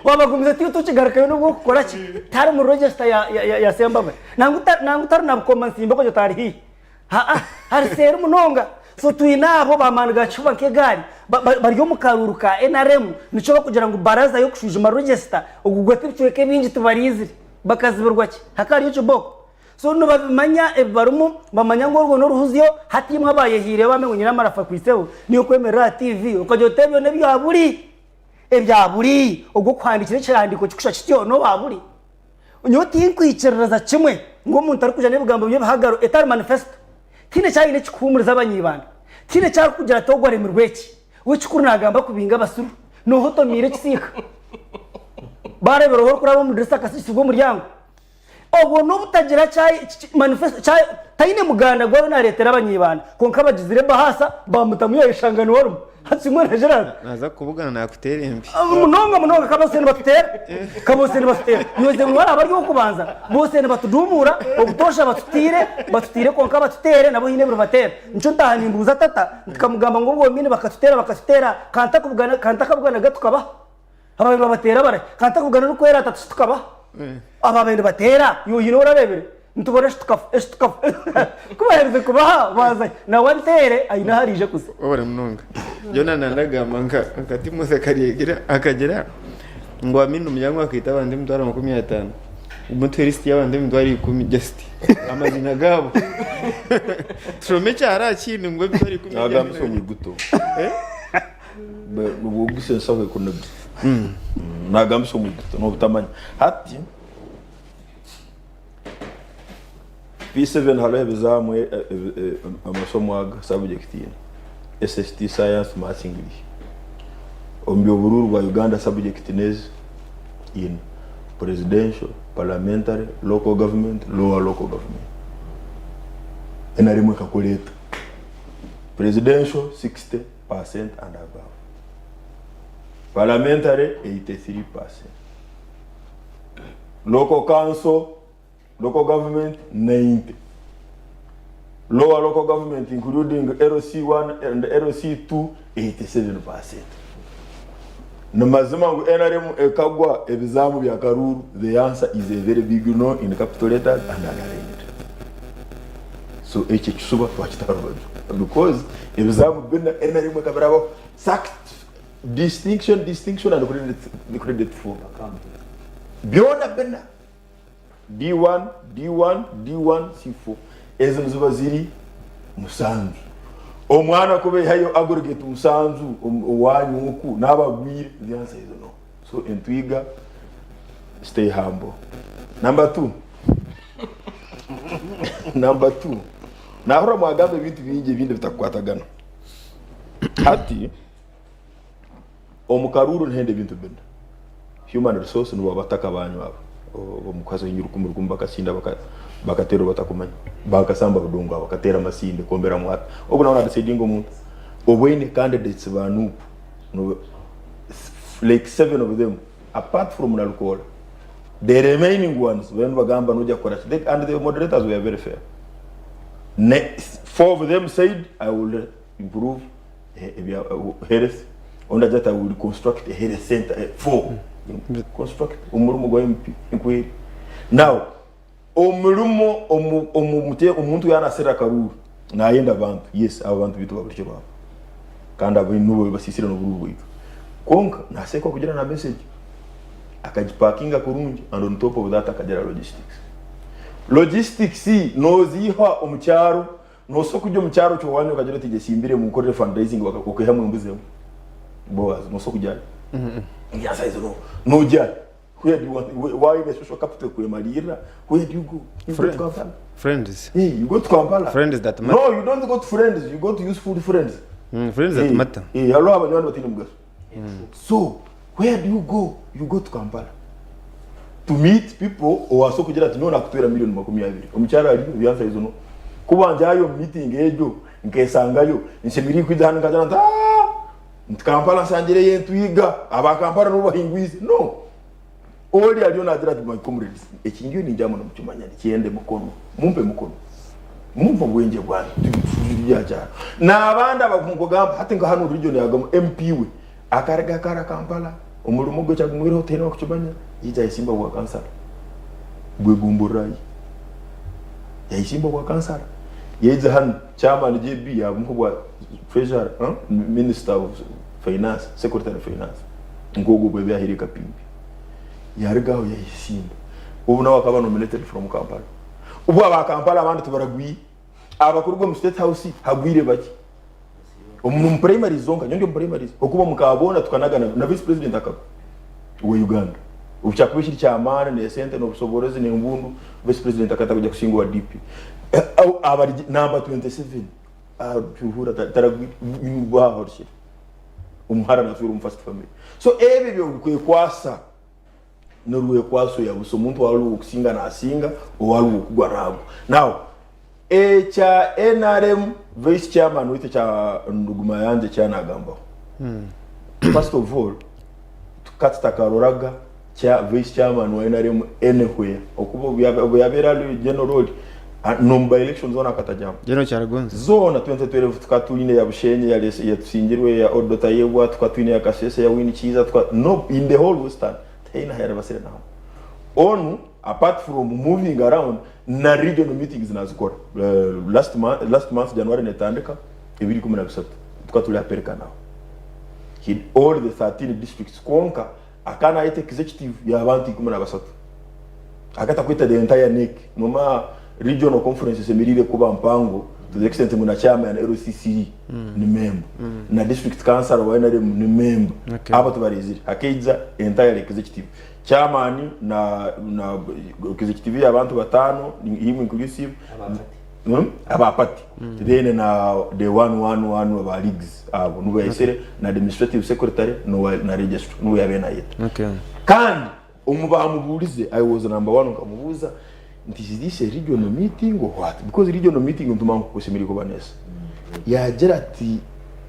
S7: wabagumiza tiyo tukigaruka no gukora ki tari mu register ya semba bure nangutar na komansimba ko jotari hi har ser munonga so tuinabo bamanaga chuba kegari baryo mukaruru ka NRM nico kugira ngo baraza yo kushujuma register ugugwete bicweke bingi tubarizi bakazibirwa ki hakari yo chuboko so no babimanya ebarumu bamanya ngo no ruhuzyo hati imwe abayehire bamenye nyina marafa kwiseho niyo kwemera TV ukajotebyo nebyo aburi ebyaburi ubwo kwandikira cyandiko kikusha kityo no baburi unyoti inkwikiriraza kimwe ngo umuntu ari kujana n'ubugambo byo bahagaro etari manifesto kine cyari nekikumuriza abanyibanda kine cyari kugira togware mu rweki wicukuru nagamba kubinga basuru no hotomire kisika barebero ho kurabo mu dressa kasisi bwo muryango obo no butagira cyai manifesto cyai tayine muganda gwa na leta abanyibanda konka bagizire bahasa bamutamuye ishangano warumu hatsimwe na Gerard
S3: naza kuvugana nakutere mbi
S7: munonga kabose ni batera yoze mwara bari ko kubanza bose ni batudumura obutosha batutire konka batutere nabo hine bro batera nco ndahanimbuza tata ndikamugamba ngo mine bakatutera kanta kabugana gatukaba abantu batera bare kanta kubugana no kwera tatu tukaba abantu batera yuhino urabebere ntubona shtukafu kubahereze kubaha baza na wantere ayina harije kuse
S3: obore munonga jona nandagamba ngati mose kariyegira akagera ngo aminu umyango akita abandi mutwara 50 umutwerist y'abandi mutwari 10 just amazina gabo trome cyara kintu ngo bitwari 10
S6: nagamba so muguto nubu gusensa ko kunabi nagamba so muguto no butamanya hati P7 halo bizamwe amasomo aga subject ine SST Science Maths English ombyo bururu wa Uganda subject nez in presidential parliamentary local government lower local government enarimo calculate presidential 60% and above parliamentary 83% local council local government 90. Lower local government including LC1 and LC2 87%. Namazima ngu NRM ekagwa ebizamu bya Karuru, the answer is a very big no in capital letters and underlined. So eche kisuba twachitaroba because ebizamu bina NRM ekabrabo sacked distinction and credit for beyond bina D1 C4 ezo nzuba ziri musanzu omwana kube hayo aggregate musanzu owanyu uku nabagwire the answer is no. So entwiga stay humble. Number 2 nahora mwagambe bintu bingi bindi bitakwatagana hati omukaruru ntende bintu bindi human resource no babataka banyu abo omukazo nyirukumurugumba kasinda bakatero batakumanya bakasamba budongo bakatera masinde kombera mwata obu naona deciding omuntu obwene candidates banu no like 7 of them apart from alcohol the remaining ones when bagamba noja kora and the moderators were very fair. 4 of them said I will improve health on that I will construct a health center 4 construct umurumo gwa MP now umurumo omuntu yanasera karuru nayenda abantu yes abantu bitu baburyo babo kandi abo nubo basisira no burubu bwito konka naseko kugira na message akajipakinga kurungi and on top of that akagera logistics noziha omucyaro no so kujya mucyaro cyo wanyu kagera tije simbire mu korre fundraising bakakokeha mu mbuzemo boaz no so kujya ya size no jya where do you want why the social capital ku emalira where do you go
S3: friends
S6: you go to Kampala
S3: friends that matter
S6: no you don't go to friends you go to useful friends
S3: friends that matter
S6: hello abanywana batini mugaso so where do you go to Kampala to meet people or so kugira ati nona kutwera million 20 omucyara ali byanza izo no kubanja ayo meeting ejo nkesangayo nsemiri kwidana ngajana Kampala sanjire yentu yiga aba Kampala no bahingwize no oli aliyo na adira my comrades ekingyo ni njamo no mucyumanya kiende mukono mumpe mukono mumva bwenje bwana tubyaja na abanda bakungogamba hati nga hano region yagamo MP we akarega kara Kampala umulumo gwe cyagumwira hotel wakucyumanya yija isimba wa kansara gwe gumburai ya isimba wa kansara yeza han chairman JB ya mkubwa treasurer minister of finance secretary of finance ngogo gwe byahirika pimbi yarigaho ya isimba ubu nawe akaba nominated from Kampala ubu aba Kampala abandi tubaragwi abakurwa mu state house hagwire baki umuntu primary zonga nyondo primary okuba mukabona tukanagana na vice president akaba we Uganda ucyakubishira cyamana ne center no busoborozi ne mbundu vice president akata kujya kushingwa DP au abari number 27 tuhura taragwi ba horshi umuhara na suru first family so ebe byo kwasa noruwe kwaso ya buso muntu wari ukusinga na asinga wari ukugwa rabo now echa NRM vice chairman wite cha nduguma yanje cyana gamba first of all tukatsta karoraga cha vice chairman wa NRM anywhere okubo byabera general number elections zona katajama
S3: general charagonza
S6: zona 2012 tukatwine ya bushenye ya tusingirwe ya odota yebwa tukatwine ya kasese ya wini chiza no in the whole western taina hera basire now on apart from moving around na regional meetings nazikora last month January netandika 2013 tukatuli apereka now in all the 13 districts konka akana ite executive ya abantu 13 akata kwita the entire NEC noma regional conferences emirire kuba mpango to the extent muna chairman LCC ni member na district council wa NRM ni member aba tubarizira akeiza entire executive chairman na executive abantu batano him inclusive abapati then na the 111 aba leagues abo nuba isere na administrative secretary no na registrar no yabena yet kandi umubamuburize I was number 1 nkamubuza this is a regional meeting or what because regional meeting ntumangu kusimiri ko banesa ya jerati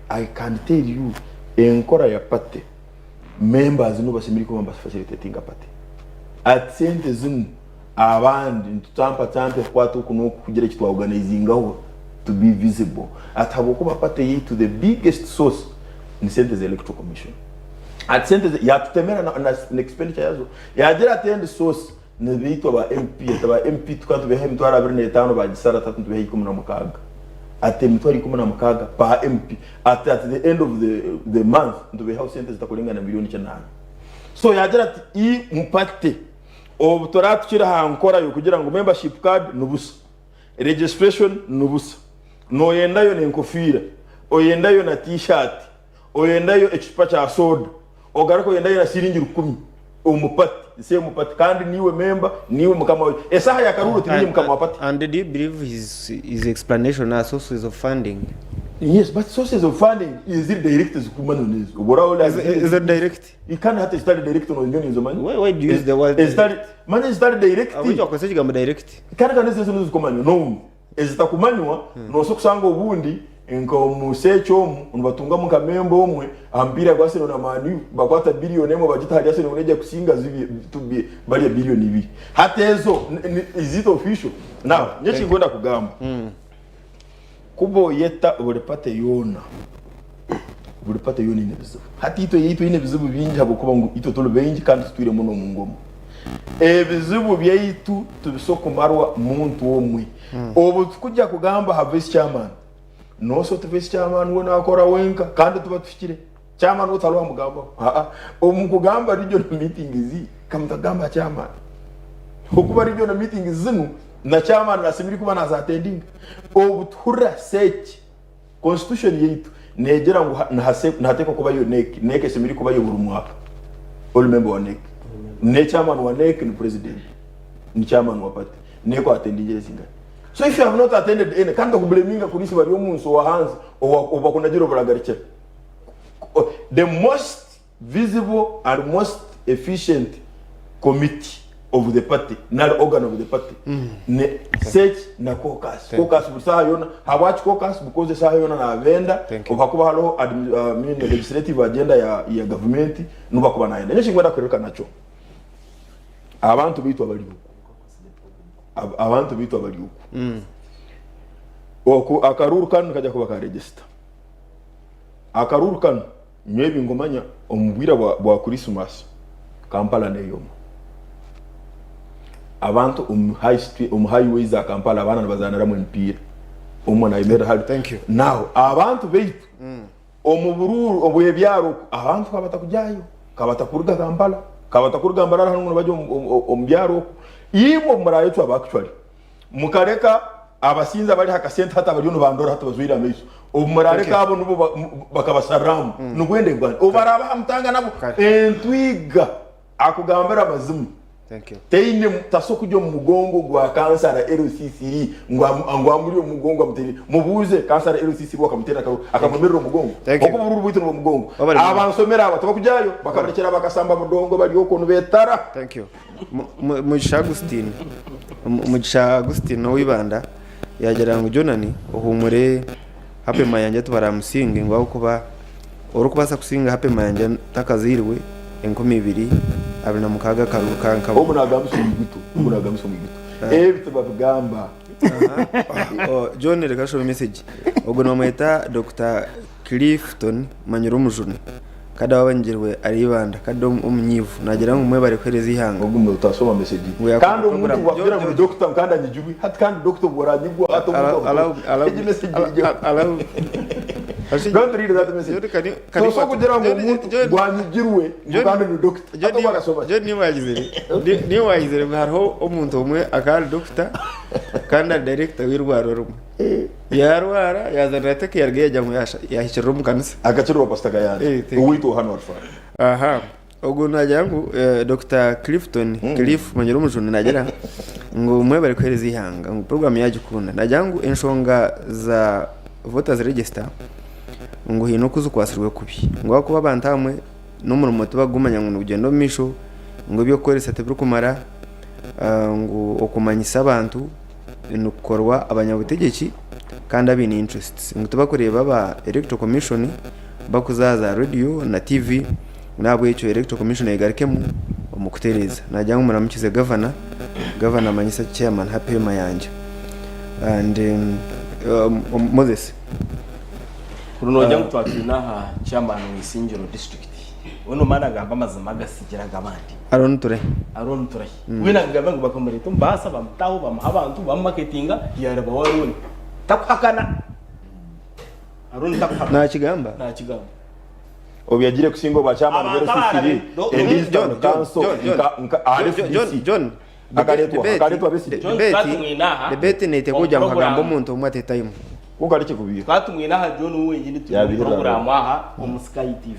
S6: I can tell you enkora ya pate members no basimiri ko bamba facilitating apate at sente zimu abandi ntutampa tampe kwatu kuno kugira kitwa organizing aho to be visible atabo ko bapate to the biggest source ni sente the electoral commission at sente ya tutemera na expenditure yazo ya jerati end source nibito ba MP tukantu behe mitwara 25 bagisara 3 behe 16 ate mitwari 16 pa MP at the end of the month ndo behe sente zitakulinga na milioni 8 so yagira i mpate obutoratu kira hankora yo kugira ngo membership card nubusa registration nubusa no yendayo nenkofira oyendayo na t-shirt oyendayo extra cha soda ogarako yendayo na siringi 10 umupati se umupati kandi niwe member niwe mukama esaha ya karuru tiniye mukama wapati
S3: and do you believe his explanation as sources of funding
S6: yes but sources of funding is it direct to kumanonezo ubora
S3: is it direct
S6: you can't have to study direct on union zomani
S3: why do you use the word
S6: is that manje zitari direct
S3: abujya kwese kigambo direct
S6: kandi zese nuzikomanywa no ezitakumanywa no so kusanga ubundi ngo musecho batunga mu kamembo omwe ambira kwa Arsenal na Man U bakwata billion emo bagita hali Arsenal uneje kusinga zibi bali billion ibi hata ezo is it official now nyechi ngoenda kugamba kubo yeta urepate yona ine bizibu hati ito ine bizibu bingi habo kuba ngo ito tolo bengi kandi twire muno mu ngoma bizibu byaitu tubisoko marwa muntu omwe obu tukujya kugamba ha vice chairman no so vice chairman wona akora wenka kandi tuba tufikire chairman utalwa mugamba omukugamba regional meeting izi kamutagamba chairman okuba regional meeting zinu na chairman nasimiri kuba na attending obu thura search constitution yaitu negera ngo ntateko kuba yo nek simiri kuba yo buri mwaka all member wa nek ne chairman wa nek ni president ni chairman wa party neko attending zinga. So if you have not attended any kind of blaming kulisi bari omunso wa hands oba kuna jiro baragariche the most visible and most efficient committee of the party na organ of the party ne search na caucus busa yona hawatch caucus because sa yona na venda obakuba halo legislative agenda ya government nuba kuba naenda nyeshi ngwenda kwereka nacho abantu bitu abali abantu bitu abali oku akaruru kanu kajya kuba ka register akaruru kanu nyebi ngomanya omubwira bwa Christmas Kampala neyo abantu high street highways za Kampala abana bazanira mu mpira umwana imera hali
S3: thank you
S6: now abantu beitu omubururu obuyebyaro abantu kabatakujayo kabatakuruga Kampala kabatakuruga mbarara hano baje ombyaro yibo murayo tu abactually mukareka abasinza bari hakasenta hata bari no bandora hata bazuira meso umurareka abo nubo bakabasaramu nugwende gwa obaraba hamtanga nabo entwiga akugambira abazimu.
S3: Thank you.
S6: Teine tasoko jo mugongo gwa cancer LCC ngwa muri mugongo amuteri mubuze cancer LCC bwa kamutera akamumira mugongo okubururu bwitu no mugongo abansomera bataba kujayo bakabarekera bakasamba mudongo bali okono betara.
S3: Thank you. Mugisha Agustin no wibanda yagera ngo Jonani uhumure hape mayanje tubaramusinge ngo kuba urukubasa kusinga hape mayanje takazirwe 2020 abina mukaga karukanka
S6: umunagamsumu gitu ebito babugamba
S3: John reka show message ubwo no mweta Dr. Clifton Manyurumujune kada wabanjirwe aribanda kada umnyivu nagira ngo mwe bari kwereza ihanga
S6: ubwo mwe utasoma message kandi umuntu wabwira ngo doctor kandi anyijubi hati kandi doctor boranyigwa ato ala don't read that message so kugira ngo umuntu wanyigirwe kandi ni doctor ato bagasoma
S3: je ni wayizere hariho umuntu umwe akari doctor kandi director w'irwaro rumwe yarwara yazana take yargeja mu yahishira mu kanisa
S6: agaciro pastaga yandi uwito hano alfa
S3: aha ubwo najangu Dr. Clifton Cliff Manyurumujune nagira ngo mwe bari kwereza ihanga ngo program yaje kuna najangu enshonga za voters register ngo hino kuzukwasirwe kubi ngo kuba bantamwe no mu moto bagumanya ngo ugendo misho ngo byo koresa tebru kumara ngo okumanyisa abantu nukorwa abanyabutegeki kandi abini interests ngo tubakoreba ba electoral commission bakuzaza radio na TV nabo icyo electoral commission yegarekemo umukutereza najyangu muramukize governor manyisa chairman happy mayanja and Moses
S4: runo jangu twakina ha chairman w'Isingiro district uno mana gamba mazima gasigira gabandi
S3: Aron Ture
S4: wina gamba ngo bakomere tumbasa bamtaho bamabantu bamaketinga yaraba waruni takwakana Aron takwa
S3: na kigamba
S6: obyagire kusingo ba chairman w'Isingiro
S3: John
S6: akaretwa besi
S3: debate nete kuja mkagambo umuntu umwe atetayimu
S6: ukarike kubiye
S4: katumwina ha John wenyine turi program aha mu Sky TV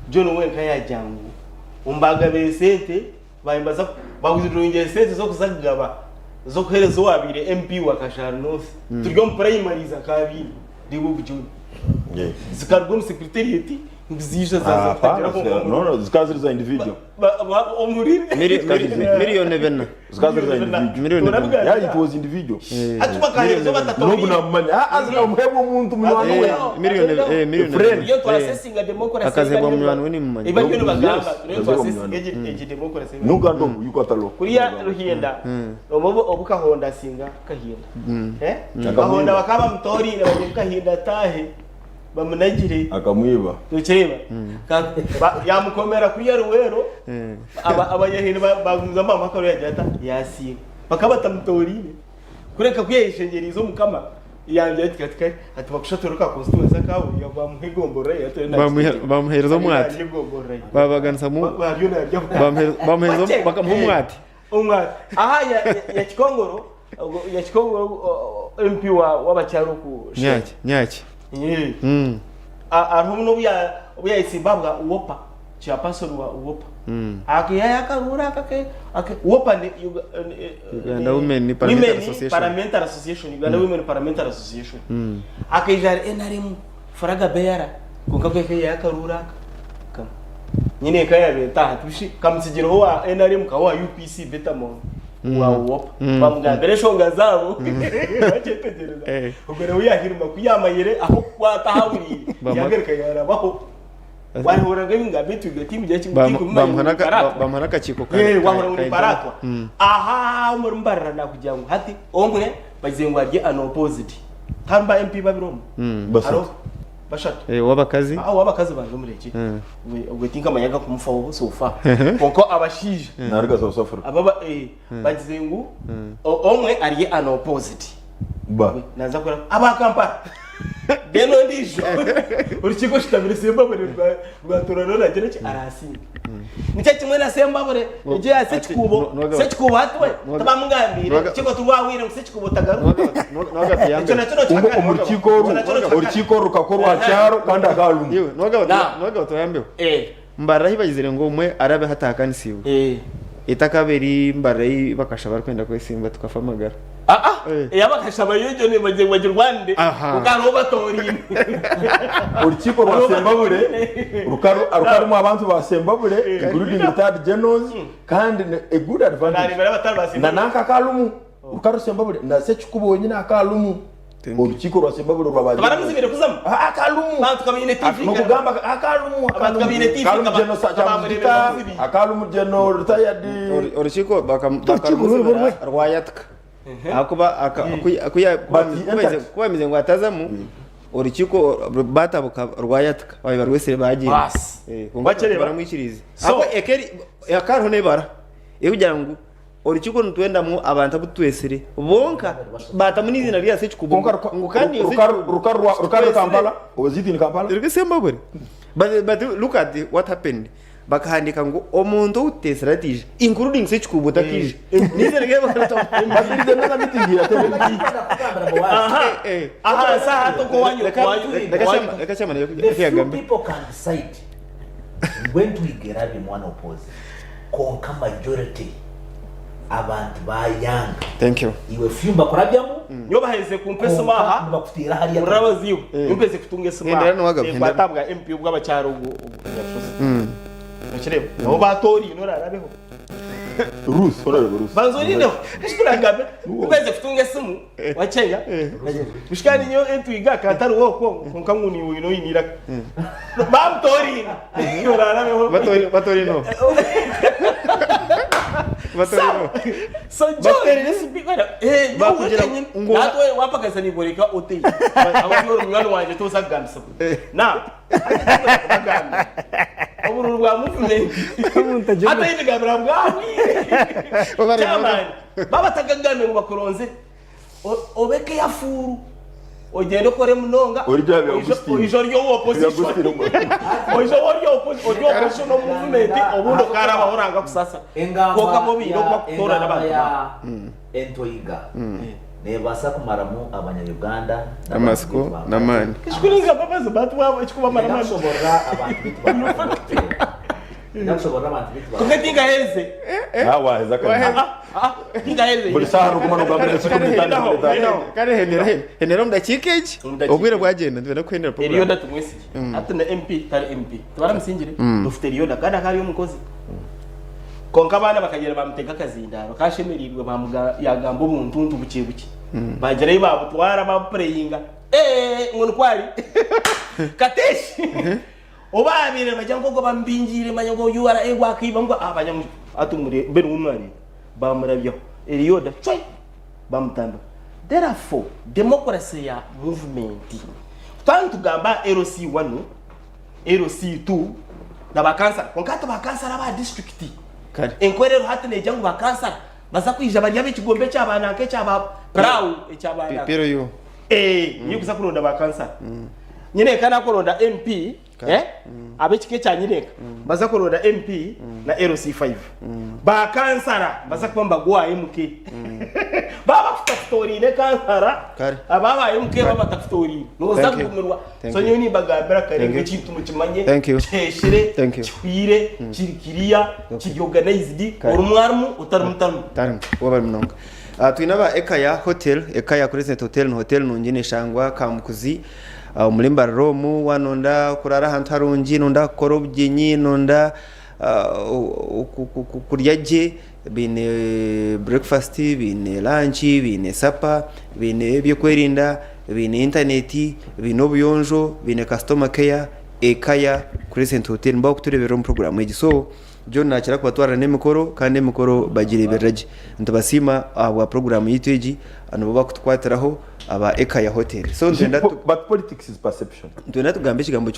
S4: John wenka yajangu umbaga besente bayimbaza baguzirunge sente zo kuzagaba zo kuhereza wabire MP wa Kasharnos turyo mu primary za kabiri ndibu John zikarwa mu secretariat ngizisha zaza kutagira
S6: no zikazi za individual
S4: omurire
S3: miliyoni bena
S6: zikazi za individual yeah it was individual
S4: atuma kahezo batatoye
S6: no namanya azina umuhebo umuntu mwana we
S3: miliyoni
S4: yo twasessinga democracy
S3: akazebwa mu mwana we ni mumanya
S4: ibyo ni bagamba rero twasessinga eje democracy
S6: nugando yuko atalo
S4: kuriya ruhienda obobo obukahonda singa kahinda kahonda bakaba mtori na kahinda tahe bamunagire
S6: akamwiba
S4: tukireba yamukomera kuri yaruwero abanyahino bagumiza mama ko yajata yasiga bakabata mutorine kureka kuyeshengera izo mukama yanje atikatika ati bakushatoroka constituency kawo yabamuhigombora
S3: bamuhereza umwati babaganza mu bamuhereza bakamumwati
S4: aha ya Kikongoro MP w'abacyaruku
S3: nyaki
S4: arumno bya Zimbabwe uopa chairperson wa uopa akiyaya karura kake uopa ni
S3: Uganda Women
S4: Parliamentary Association Uganda Women Parliamentary Association akijara NRM faraga beyara kunkakwe ya karura kam nyine kaya beta hatushi kamsigiro wa NRM ka wa UPC betamon wa uopa bamugambere shonga zabo bacetegereza ubwo rero yahiruma kuyamayire aho kwatahawiri yagereka yarabaho wahuraga binga bitu gatimu je kimutiku
S3: bamhana kachiko
S4: kare wahura muri baratwa aha muri mbarara nakugira ngo hati omwe bazengwa rye unopposed tamba MP babiromo bashatu bashatu
S3: wabakazi
S4: wabakazi banje muri iki ubwo tinka manyaga kumufa wo sofa konko abashije
S6: narga South Africa
S4: ababa bazengu omwe ari unopposed
S6: ba
S4: naza kora abakampara deno ndijo urukiko shitabire Zimbabwe rwa torano nagere ki arasinga nicyo kimwe na Zimbabwe je ya sechikubo hatwe tabamungambire kiko tuwawire sechikubo tagaru
S6: urukiko rukakorwa cyaro kandi akalumu
S3: noga toyambeho mbara hibagizire ngo umwe arabe hatakanisiwe itakaberi mbarayi bakasha barkwenda kwesimba tukafamagara
S4: yabakasha bayojo ne baje Rwanda ukaro batorine
S6: urukiko rwa Zimbabwe rukaru mu abantu ba Zimbabwe including retired generals kandi a good advantage na naka kalumu rukaru Zimbabwe na sechikubo nyine akalumu urukiko rwa Zimbabwe rwabaje
S4: baramuzibire kuzama
S6: akalumu
S4: bantu kabine TV
S6: no kugamba akalumu
S4: kabine TV
S6: akalumu general retired
S3: urukiko bakarumusibira rwayatka akuba kubamize ngo atazamu urukiko batabuka rwayatka babibar wese bagiye baramwikirize ako ekeri yakaro nebara kugira ngo urukiko ntwendamwo abantu abutwesere bonka batamunizina rya sechi kubonka ngo kandi
S6: rukaru Kampala oziti ni Kampala
S3: Zimbabwe but look at what happened bakahandika ngo omuntu utesratije including sechi kubutakije nizerege bakata
S6: bakirize nana mitingira
S4: aha saha to ko wanyu
S3: lekashama
S5: people can decide when to get up in one oppose konka majority abantu bayanga
S3: thank you
S4: iwe fyumba kurabyamu nyo baheze kumpesa maha
S5: bakutira hariya
S4: urabaziwe impese kutunge sima batabwa MP ubw'abacyaro ubwo nakireba abo batori norarabeho
S6: Rus
S4: banzorine ishkuragabe ubeze kutunge simu wacenga bishikani nyo entwiga katari woko konkamuni wino yinira bamtori norarabeho
S3: batori no
S4: so John this big bakugira ngo natwe wapakaza ni boreka ote abakuru mwana wanje to sagamsa na oburu rwa muvune ata yindi gabra bwawi baba tagagame ngo bakoronze obeke yafuru ogendo kore munonga ojo ryo opposition no movement obundo karaba oranga kusasa koka mobiro bakutora n'abantu
S5: entoyiga nebasa kumaramu abanya-Uganda
S3: n'amasiko n'amani
S4: kishkuringa babaza batu babo ikikuba maramu
S5: sobora abantu bitwa ndashobora abantu bitwa
S4: kuko tingaheze
S6: waheza kandi
S4: tingaheze
S6: buri saha ruguma rugambira
S3: kare henera mudakikeje ubwire bwagenda ndibona ko henera program
S4: Elioda tumwesi hata na MP tari MP tubara musingire dufite Elioda kada kari umukozi konka abana bakagera bamutega akazindaro kashemerirwe bamuga yagamba ubuntuntu buke buke bagerayo babutwara bapreyinga ngono kwari kateshi obabire bajya ngo bambingire manyango URA egwakiba ngo abanyamu atumure bere umwari bamurabyo Elioda choi bamutamba. Therefore democracy ya movement tantu gamba RC1 RC2 na bakansa konkata bakansa aba district enkorero hatene jangu bakansa baza kwija bari ab'ikigombe cy'abana ke cy'aba prawu cy'abana
S3: pero yo
S4: niyo kuza kuronda bakansa nyine kana kuronda MP ab'ikike cya nyireka baza kuronda MP na RC5 bakansara baza kwamba gwa MK baba factory ne kansara ababa MK baba factory no za kumirwa so nyoni bagambira kare ngikintu mukimanye cyeshire cyire kirikiriya kiryorganized urumwarmu utarumutamu
S3: waba mnonga twinaba Ekaya Hotel Ekaya Crescent Hotel no hotel nungine shangwa kamukuzi mulimba Romu wanonda kurara hantu harungi nonda korobyenyi nonda kuryaje bine breakfast bine lunch bine supper bine byo kwerinda bine internet bine obuyonjo bine customer care Ekaya Crescent Hotel mbaho kuturebera mu program egiso John nakira kubatwara nemikoro kandi emikoro bagire beraje ndabasima aba program yitweji ano baba kutwatiraho aba Ekaya Hotel so ndenda
S6: but politics is perception
S3: ndenda tugambe kigambo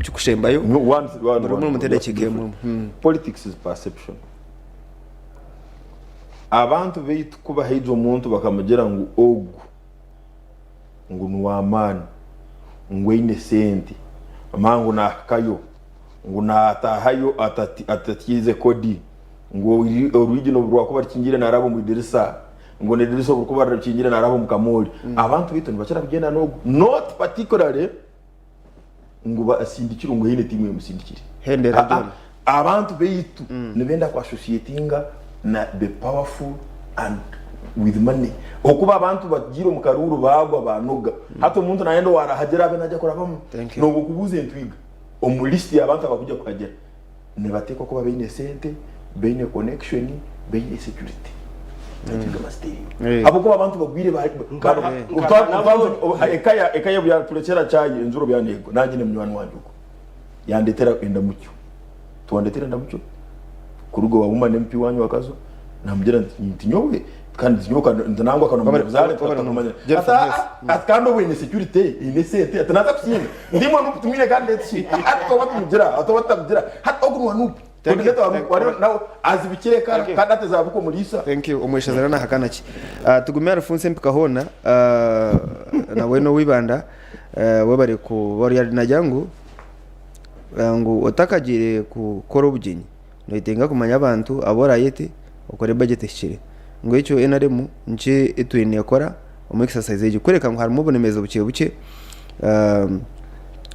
S3: cyukushembayo
S6: one
S3: mutende kigemo
S6: politics is perception abantu beitu kuba hizo umuntu bakamugera ngo ogu ngo nuwamani ngo innocent amangu na kayo ngo natahayo atatize kodi ngo original rwako barikingire narabo mu dirisa ngo ne dirisa uko barikingire narabo mu kamori abantu bitu ntibakira kugenda no not particularly ngo basindikira ngo yine timwe musindikire
S3: hendera
S6: abantu bitu nibenda kwa associatinga na the powerful and with money okuba abantu bagira mu karuru bagwa banoga hato umuntu naendo warahagera abe najya korabamo no bukubuze ntwiga omulisti abantu abakujya kuhagera nibateko ko babine sente bene connection bene security ndatinga master abo ko abantu bagwire Ekaya bya turekera cyaye inzuro bya nego nanjye nemnywana wanje uko yandetera enda mucyo tuwandetera ndamucyo kurugo wabumane MP wanyu wakazo namugera ntinyowe kandi nyoka ndanangwa kana muzale twakamanya atkando we security inesete atanaza kusinga ndimo nutumire kandi etsi atko batumujira hatko kunwa nupi tugeta wari nawo azibikire kandi ateza buko mulisa
S3: thank you umweshazana na hakanaki tugumya Alphonse mpikahona na weno wibanda webare ku bari najangu ngo otakagire ku korobyenyi no itenga kumanya abantu abora yete ukore budget shire ngo icyo NRM nce etwene yakora mu exercise ye kureka ngo harimo bonemezo buke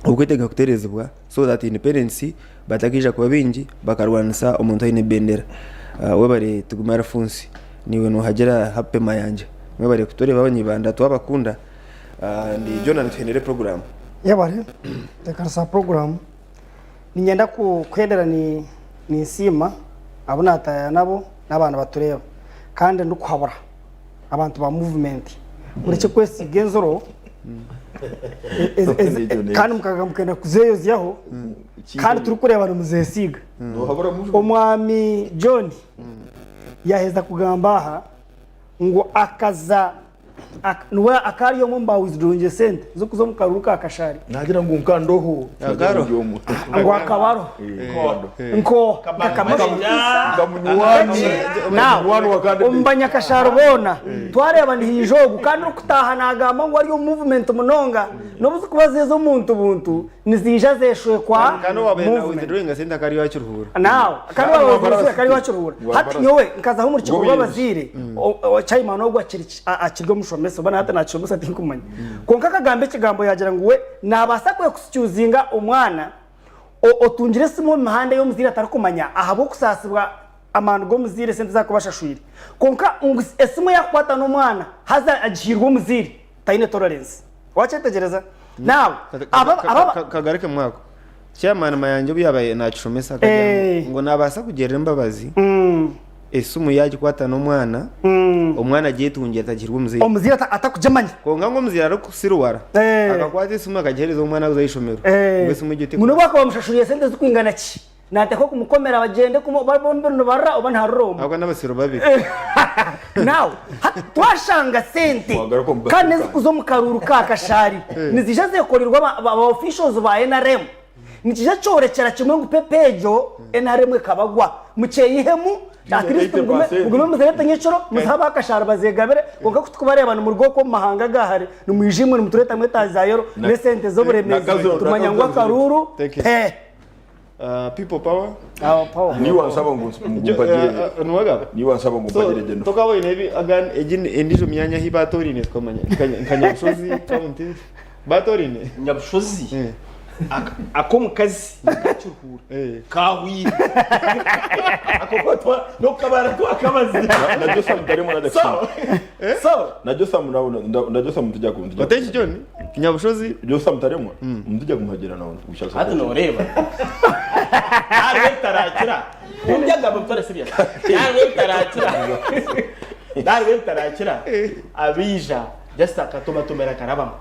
S3: ukwitega kuterezebwa so that independence batakija kuba bingi bakarwanisa umuntu ine bendera webare tuguma Alphonse niwe no hagera hape mayanje webare kutore babanyibanda twabakunda ndi Jonathan twenere program
S7: yabare tekarsa program ninyenda ku kwedera ni sima abona ataya nabo n'abana batureba kandi ndukwabura abantu ba movement uretse kwesi genzoro kandi mukagambukana kuzeyoziyaho kandi turi kureba no muzesiga umwami John yaheza kugambaha ngo akaza nuwe akariyo mumba withdrawing sente zo kuzo mukaruka akashari
S6: nagira ngo nkandoho
S3: agaro
S7: ngo akabaro nko kamunyuwani umbanya kasharo bona twareba ndi hijogu kandi ukutaha nagamba ngo ariyo movement munonga nobuze kubazezo umuntu buntu nizija zeshwe kwa
S3: kano wabena withdrawing sente akariyo acyuruhura
S7: nawo kandi wabuze akariyo acyuruhura hati nyowe nkaza ho muri kiko babazire chayimano gwa akirwe mushomeso bana hata nachomusa tinkumanya konka kagambe kigambo yagira ngo we nabasa kwe kusyuzinga umwana otungire simu mihanda yo muzire atarakumanya ahabo kusasibwa amanu go muzire sente zakubashashwire konka esimu yakwata n'umwana haza agihirwa muzire tayine tolerance wachetegereza nawe aba
S3: kagarike mwako chairman mayanje byabaye nacumesa kajya ngo nabasa kugerera imbabazi esimu yaje kwata n'umwana umwana agiye tungiye atagirwa muzire
S7: omuzire atakujamanya
S3: konga ngo muzire arikusiruwara akakwata esimu akagereza umwana uzayishomero ngesimu gite
S7: muno bako bamushashuriye sente zikwingana ki nateko kumukomera bagende kumubombe barra oba nta roma
S3: ahubwo n'abasiro babiri
S7: nawe twashanga sente kandi zo mu karuru ka kashari nizije zekorerwa aba officials ba NRM nikije cyorekera kimwe ngo pepejo NRM kabagwa muceyihemu akristo ngume muzerete nyicoro muzaba kashara bazegabere ngoka kutukubare abantu mu rugo ko mahanga gahare no mwijimwe mu tureta mwetazayero ne sente zo buremezi tumanya ngo karuru
S3: people power
S6: ni wansaba ngo ngumpagire ni wansaba ngo ngumpagire deno
S3: tokabo inebi agan ejin endijo myanya hibatorine twamanya kanyabushozi county batorine
S4: nyabushozi akomukazi gacuhura kahwira akokotwa no kabara twakabazi
S6: najyo samutaremo nadakina najyo samu tujya kumva
S3: batenshi John nyabushozi
S6: najyo samutaremo mutujya kumhagera nawe ushaka
S4: hata no reba ari tarakira umjaga mutore serious ari tarakira dari tarakira abija just akatoma tomera karabama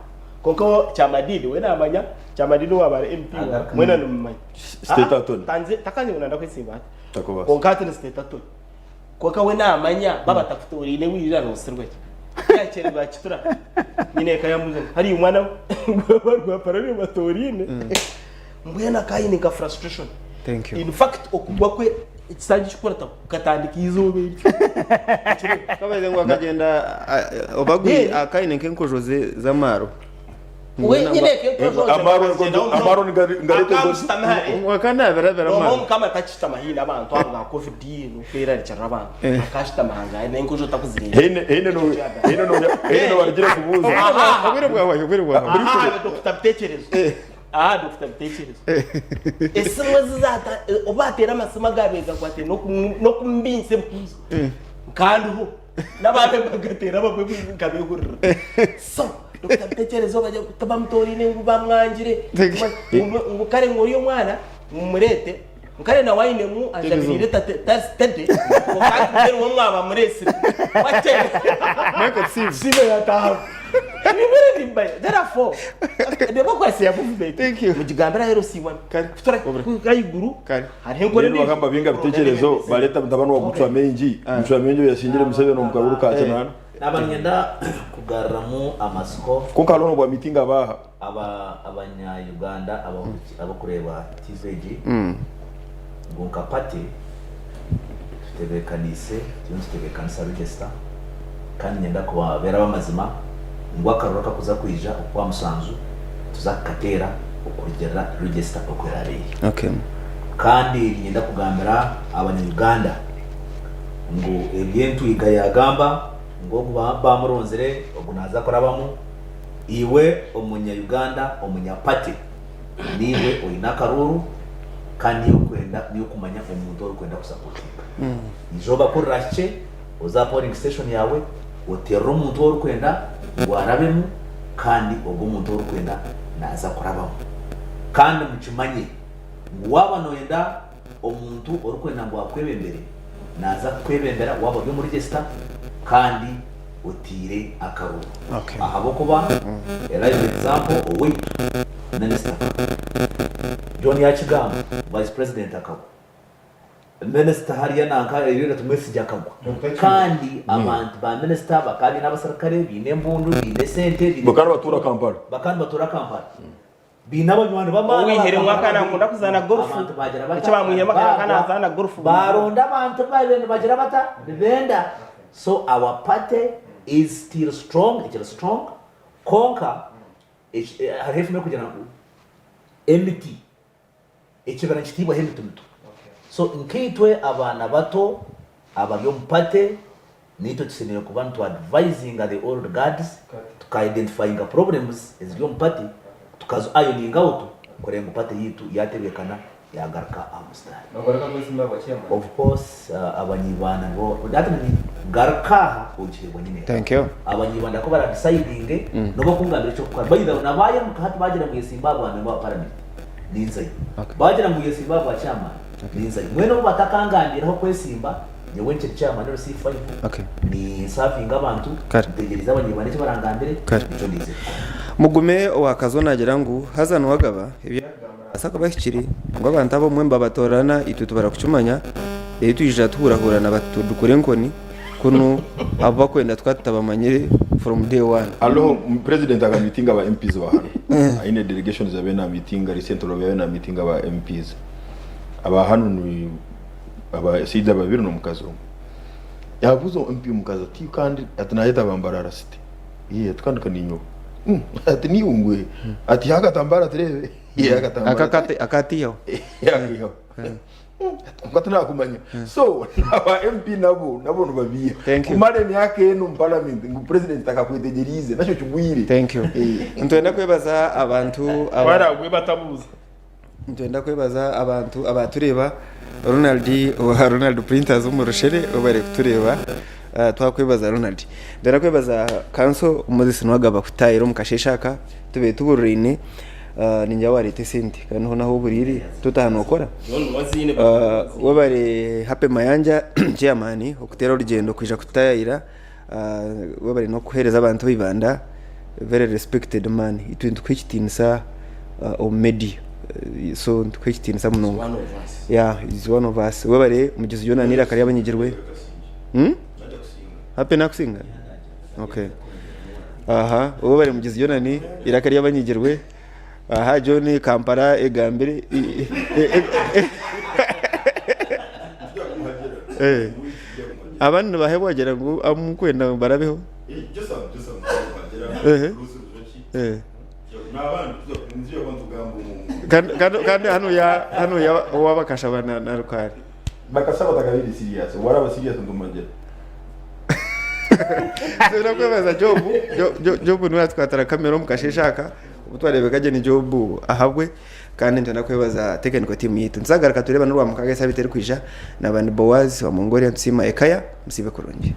S4: koko chamadidi we namanya chamadidi wabara MP mwena numanya
S6: state attorney
S4: tanze takanye unanda kwisimba
S6: takoba
S4: konkate ni state attorney koka we namanya baba tafutori ne wirira no sirwe yakere bakitura nyine kayamuze hari umwana barwa parane batorine mbuyana kayine ka frustration.
S3: Thank you.
S4: In fact okugwa kwe ikisangi kikorata katandika izobe
S3: kabaze ngo akagenda obagwi akayine kenko Jose Zamaro
S4: we nyine kenko
S6: amaro ngarete
S3: wakana vera
S4: mama kama tachita mahina abantu abo ga covid no fera cyaraba akashita mahanga nenko jo takuzirira
S6: hene wargira kubuza
S3: ubwire bwawe
S4: Dr. Techerezo Dr. Techerezo esimwe zizata obatera amasima gabega kwate no kumbinse buzo kandi ho nababe bagatera babwe kabegurira so Dr. Techerezo bajya tabamtorine ngo bamwangire ngo kare ngoriyo mwana mumurete kare na wine mu ajabirire tete ngo kandi uwo mwaba murese wate
S3: Michael
S4: Sibe yataha Nibere nimbaye therefore debo kwese yabuve
S3: thank you
S4: mujigambira rero siwana kutura kayiguru hari ngo
S6: rero bagamba binga bitekerezo baleta ndabano wagutwa menji mutwa menji yashingira musebe no mukaruru ka cyana
S5: nabanyenda kugaramo amasiko
S6: ko kalono bwa mitinga baha
S5: abanya Uganda abo kureba TZG ngunka pati tutebekanise tutebekanisa register kandi nyenda kuba bera bamazima ngo akarura kakuza kwija kwa musanzu tuzakatera ukurigera register okwerari
S3: okay
S5: kandi nyenda kugambira abanya Uganda ngo ebyentu igayagamba ngo bamuronzere obunaza korabamo iwe umunya Uganda umunya pati niwe oyina karuru kandi yo kwenda niyo kumanya umuntu uri kwenda kusapotinga ijoba kurashe uza polling station yawe otera umuntu uri kwenda warabemu kandi ubwo umuntu uri kwenda naza kurabamo kandi mukimanye waba noyenda umuntu uri kwenda ngo akwebembere naza kwebembera waba byo muri register kandi utire akaruru ahabo kuba live example owe minister John Yachigamba vice president akabo minister hariya nanka rero tumwesije akagwa kandi abantu ba minister bakandi n'abasirikare bine mbundu bine sente
S6: bakandi batura Kampala
S5: bina abanywanyi b'amana
S4: wihere mwakana nkunda kuzana golf icyo bamwiye makana azana golf
S5: baronda abantu bagira bata benda so our party is still strong, it's strong. Konka harifu me kugira ngo MT ikibara kitibwa hemtu mtu so nkitwe abana bato abyo mpate nito tuseneye ku bantu advising the old guards to identifying problems as yo mpate tukazo ironing out kurenga upate yitu yategekana yagaruka amustari
S4: Bagaraka kwa simba kwa chema.
S5: of course abanyibanda ngo data ni garuka ukirwa nyine
S3: thank you
S5: abanyibanda ko bara deciding no bakungambira cyo gukora bayida nabaye mukahati bagira mu Zimbabwe amba parliament ninzai bagira mu Zimbabwe cyama ninzai mwene bo batakangandiraho kwesimba nyewe nce cyama no C5 ni serving abantu tegereza abanyibanda cyo barangambire cyo nize
S3: mugume wakazonagera ngo hazana wagaba asaka bakiri ngo abantu abo mwemba batorana itu barakucumanya tujija tuhurahura na batudukure nkoni kuno abo kwenda twatabamanyire from day one
S6: allo president aga meeting aba MPs wa hano aine delegations zabe na meeting recent robe na meeting aba MPs aba hano ni aba sida babiri no mukazo yavuzo MP mukazo ti kandi atanahita bambarara city iye twandika ninyo ati ni ungwe ati hagatambara turebe
S3: akatiyo
S6: yakiyo Mkatana kumanya so aba MP nabo babiye kumare myake no parliament ngo president akakwetegerize nacho chugwire
S3: thank you ntwenda kwebaza abantu
S4: abara gwe batabuza
S3: ntwenda kwebaza abantu abatureba Ronald Printers umurushere obare kutureba twakwebaza Ronald ndera kwebaza kanso umuzisi nwagaba kutayiro mukasheshaka tube tuburine ninja warite senti kandi naho buriri tutanokora wabare hape mayanja chairman okutera urugendo kwija kutayira wabare no kuhereza abantu bibanda very respected man itwintu kwikitinisa o media so kwikitinisa muno yeah is one of us wabare mugize yona nira kari abanyigirwe hape nakusinga okay aha wabare mugize yona ni irakari abanyigirwe aha John Kampala egambire abantu bahebogera ngo amukwenda barabeho kandi hano ya wabakashabana na rukari
S6: bakasaba takabiri serious waraba serious ndumagera
S3: Sera kwemeza Job n'atwatara kamera mukasheshaka ubutwarebe kaje ni Job ahabwe kandi ntenda kwebaza technical team yitu nzagaruka tureba n'urwa mukagesa biteri kwija nabandi Boaz wa Mongolia Nsima Ekaya musibe kurungi